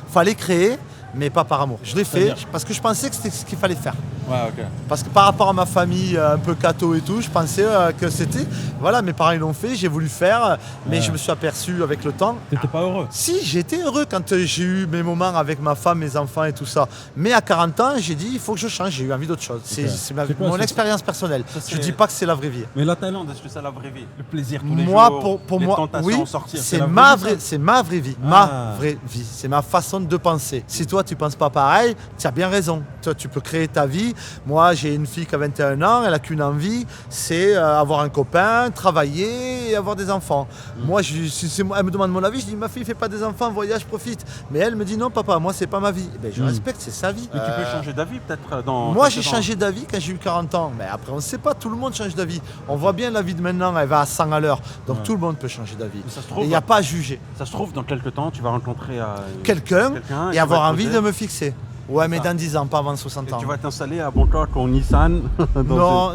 A: fallait créer, mais pas par amour. Je l'ai fait
B: C'est-à-dire
A: parce que je pensais que c'était ce qu'il fallait faire.
B: Ouais, ok.
A: Parce que par rapport à ma famille un peu catho et tout, je pensais que c'était... Voilà, mes parents ils l'ont fait, j'ai voulu faire, mais
B: Ouais.
A: je me suis aperçu avec le temps.
B: T'étais pas heureux?
A: Si, j'ai été heureux quand j'ai eu mes moments avec ma femme, mes enfants et tout ça. Mais à 40 ans, j'ai dit, il faut que je change, j'ai eu envie d'autre chose. C'est
F: C'est quoi,
A: mon
F: c'est-
A: expérience personnelle.
B: Ça,
A: Je
B: c'est-
A: dis pas que c'est la vraie vie.
B: Mais la Thaïlande, est-ce que c'est la vraie vie? Le plaisir tous les
A: Moi,
B: jours,
A: pour
B: les
A: moi,
B: tentations,
A: oui,
B: sortir,
A: c'est
B: la
A: ma
B: vraie vie,
A: c'est ma vraie vie,
B: Ah.
A: ma vraie vie, c'est ma façon de penser. Si toi tu penses pas pareil, tu as bien raison. Toi, tu peux créer ta vie. Moi, j'ai une fille qui a 21 ans, elle a qu'une envie, c'est avoir un copain, travailler et avoir des enfants. Moi, elle me demande mon avis, je dis ma fille fait pas des enfants, voyage, profite. Mais elle me dit non papa, moi c'est pas ma vie. Eh ben, je respecte, c'est sa vie.
B: Mais tu peux changer d'avis peut-être dans.
A: Moi,
B: quelques
A: j'ai
B: temps.
A: changé d'avis quand j'ai eu 40 ans. Mais après, on ne sait pas, tout le monde change d'avis. On voit bien la vie de maintenant, elle va à 100 à l'heure. Donc tout le monde peut changer d'avis.
B: Mais ça se
A: Et
B: trouve,
A: il n'y a pas à juger.
B: Ça se trouve, dans quelques temps, tu vas rencontrer
A: Quelqu'un
B: quelqu'un
A: et
B: qui
A: avoir
B: va te
A: envie
B: poser.
A: de me fixer. Ouais, mais
B: ça.
A: dans 10 ans, pas avant 60
B: Et
A: ans.
B: tu vas t'installer à Bangkok en Nissan.
A: Non,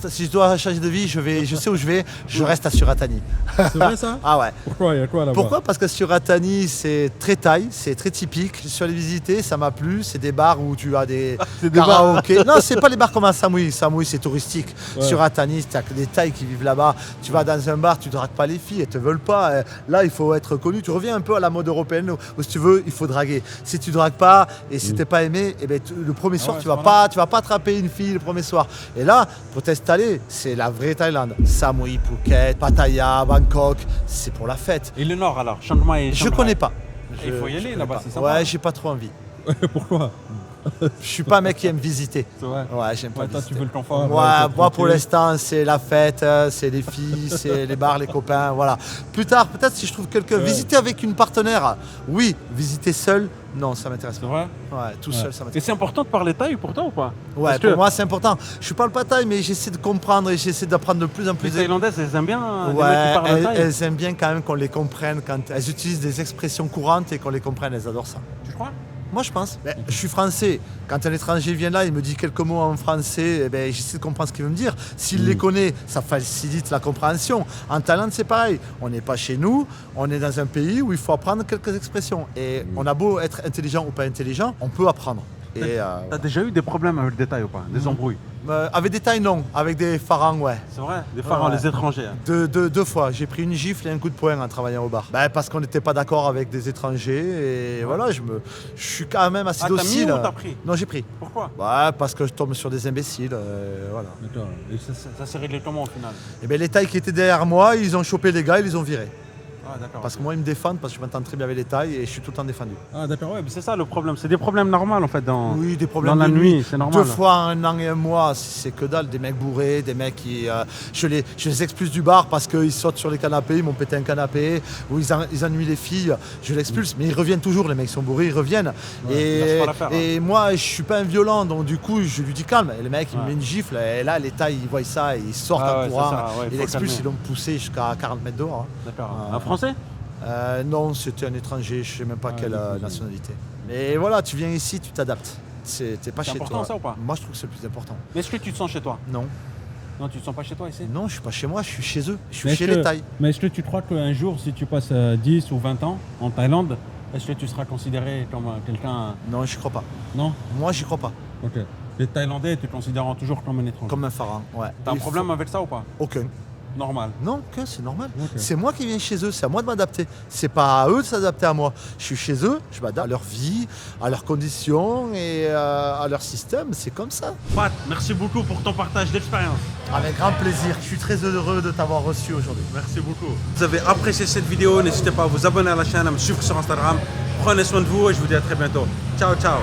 A: si je dois changer de vie, je sais où je vais, je reste à Suratani.
F: C'est vrai ça?
A: Ah ouais.
F: Pourquoi? Il y a quoi là-bas?
A: Pourquoi? Parce que Suratani, c'est très thaï, c'est très typique. Je suis allé visiter, ça m'a plu. C'est des bars où tu as des
B: C'est des bars.
A: karaokés. Non, c'est pas les bars comme à Samui. Samui, c'est touristique.
F: Ouais.
A: Suratani, tu as que des Thaïs qui vivent là-bas. Tu vas dans un bar, tu dragues pas les filles, elles te veulent pas. Là, il faut être connu. Tu reviens un peu à la mode européenne où si tu veux, il faut draguer. Si tu dragues pas et si t'es pas aimé, eh ben, le premier soir,
F: ouais,
A: tu vas
F: c'est
A: pas attraper une fille le premier soir. Et là, pour t'installer, c'est la vraie Thaïlande. Samui, Phuket, Pattaya, Bangkok, c'est pour la fête.
B: Et le nord alors, Chiang Mai et
A: Je
B: Chiang Rai.
A: connais pas.
B: Il faut y
A: Je
B: aller
A: connais
B: là-bas,
A: pas.
B: c'est sympa.
A: Ouais, j'ai pas trop envie.
F: Pourquoi?
A: Je suis pas un mec qui aime visiter.
B: C'est vrai.
A: Ouais, j'aime pas
F: Ouais, toi,
A: visiter.
F: tu veux le confort.
A: Moi,
F: ouais,
A: moi, pour
F: tranquille.
A: l'instant, c'est la fête, c'est les filles, c'est les bars, les copains, voilà. Plus tard, peut-être si je trouve quelqu'un,
F: Ouais.
A: visiter avec une partenaire, oui. Visiter seul, non, ça m'intéresse
B: C'est
A: pas.
B: vrai.
A: Ouais, tout
F: Ouais.
A: seul, ça
B: Et
A: m'intéresse.
B: c'est important de parler thaï pour toi ou pas?
A: Ouais,
B: Parce
A: pour
B: que
A: moi, c'est important. Je parle pas thaï, mais j'essaie de comprendre et j'essaie d'apprendre de plus en
B: les
A: plus.
B: Thaïlandaises, elles aiment bien les mecs qui
A: Ouais,
B: parlent thaï.
A: elles aiment bien quand même qu'on les comprenne quand elles utilisent des expressions courantes et qu'on les comprenne, elles adorent ça.
B: Tu crois?
A: Moi, je pense. Ben, je suis français. Quand un étranger vient là, il me dit quelques mots en français, eh ben, j'essaie de comprendre ce qu'il veut me dire. S'il les connaît, ça facilite la compréhension. En Thaïlande, c'est pareil. On n'est pas chez nous, on est dans un pays où il faut apprendre quelques expressions. Et on a beau être intelligent ou pas intelligent, on peut apprendre. Et
B: T'as déjà eu des problèmes avec des Thaïs ou pas? Des embrouilles?
A: avec des Thaïs, non. Avec des Pharaons, ouais.
B: C'est vrai? Des pharaons,
A: Ouais.
B: les étrangers. hein.
A: Deux fois, j'ai pris une gifle et un coup de poing en travaillant au bar. Ben, parce qu'on n'était pas d'accord avec des étrangers et voilà, je suis quand même assez
B: Ah, t'as mis
A: docile.
B: ou t'as pris?
A: Non, j'ai pris.
B: Pourquoi?
A: Ouais, parce que je tombe sur des imbéciles, voilà.
F: D'accord.
B: Et ça s'est réglé comment au final?
A: Et bien les Thaïs qui étaient derrière moi, ils ont chopé les gars, ils les ont virés.
B: Ah d'accord.
A: Parce que moi, ils me défendent parce que je m'entends très bien avec les Thaïs et je suis tout le temps défendu.
F: Ah, d'accord.
B: Ouais, mais c'est ça le problème. C'est des problèmes normaux en fait dans.
A: Oui, des problèmes
B: dans la
A: de
B: nuit, c'est normal.
A: 2 fois en un an et un mois, c'est que dalle. Des mecs bourrés, des mecs qui... je les expulse du bar parce qu'ils sautent sur les canapés, ils m'ont pété un canapé, ou ils ennuient les filles, je l'expulse. Mais ils reviennent toujours, les mecs sont bourrés, ils reviennent.
B: lâche pas l'affaire,
A: et moi, je suis pas un violent, donc du coup, je lui dis calme. Et le mec, il me
B: Ouais.
A: met une gifle, et là, les Thaïs, ils voient ça, et ils sortent
B: Ah
A: en
B: ouais,
A: courant.
B: c'est ça, ouais, il
A: ils
B: faut
A: l'expulsent,
B: calmer.
A: ils l'ont poussé jusqu'à 40 mètres dehors. hein.
B: D'accord.
A: Ah.
B: Un Français?
A: Non, c'était un étranger, je sais même pas
F: Ah,
A: quelle
F: étranger.
A: nationalité. Mais voilà, tu viens ici, tu t'adaptes. T'es pas
B: C'est
A: chez
B: important,
A: toi.
B: ça, ou pas?
A: Moi, je trouve que c'est le plus important.
B: Mais est-ce que tu te sens chez toi?
A: Non,
B: Non, tu te sens pas chez toi ici?
A: non, je suis pas chez moi, je suis chez eux. Je suis
F: Mais
A: chez
F: est-ce
A: les
F: que-
A: Thaïs.
F: Mais est-ce que tu crois qu'un jour, si tu passes 10 ou 20 ans en Thaïlande, est-ce que tu seras considéré comme quelqu'un...
A: Non, j'y crois pas.
F: Non?
A: Moi, j'y crois pas.
F: Ok.
B: Les Thaïlandais te considérant toujours comme un étranger.
A: Comme un pharaon, ouais.
B: T'as un
A: Il
B: problème
A: faut-
B: avec ça ou pas?
A: Aucun.
B: Normal.
A: Non, que c'est normal.
F: Ok.
A: C'est moi qui viens chez eux, c'est à moi de m'adapter. C'est pas à eux de s'adapter à moi. Je suis chez eux, je m'adapte à leur vie, à leurs conditions et à leur système. C'est comme ça.
B: Pat, merci beaucoup pour ton partage d'expérience.
A: Avec grand plaisir. Je suis très heureux de t'avoir reçu aujourd'hui.
B: Merci beaucoup.
D: Vous avez apprécié cette vidéo, n'hésitez pas à vous abonner à la chaîne, à me suivre sur Instagram. Prenez soin de vous et je vous dis à très bientôt. Ciao, ciao.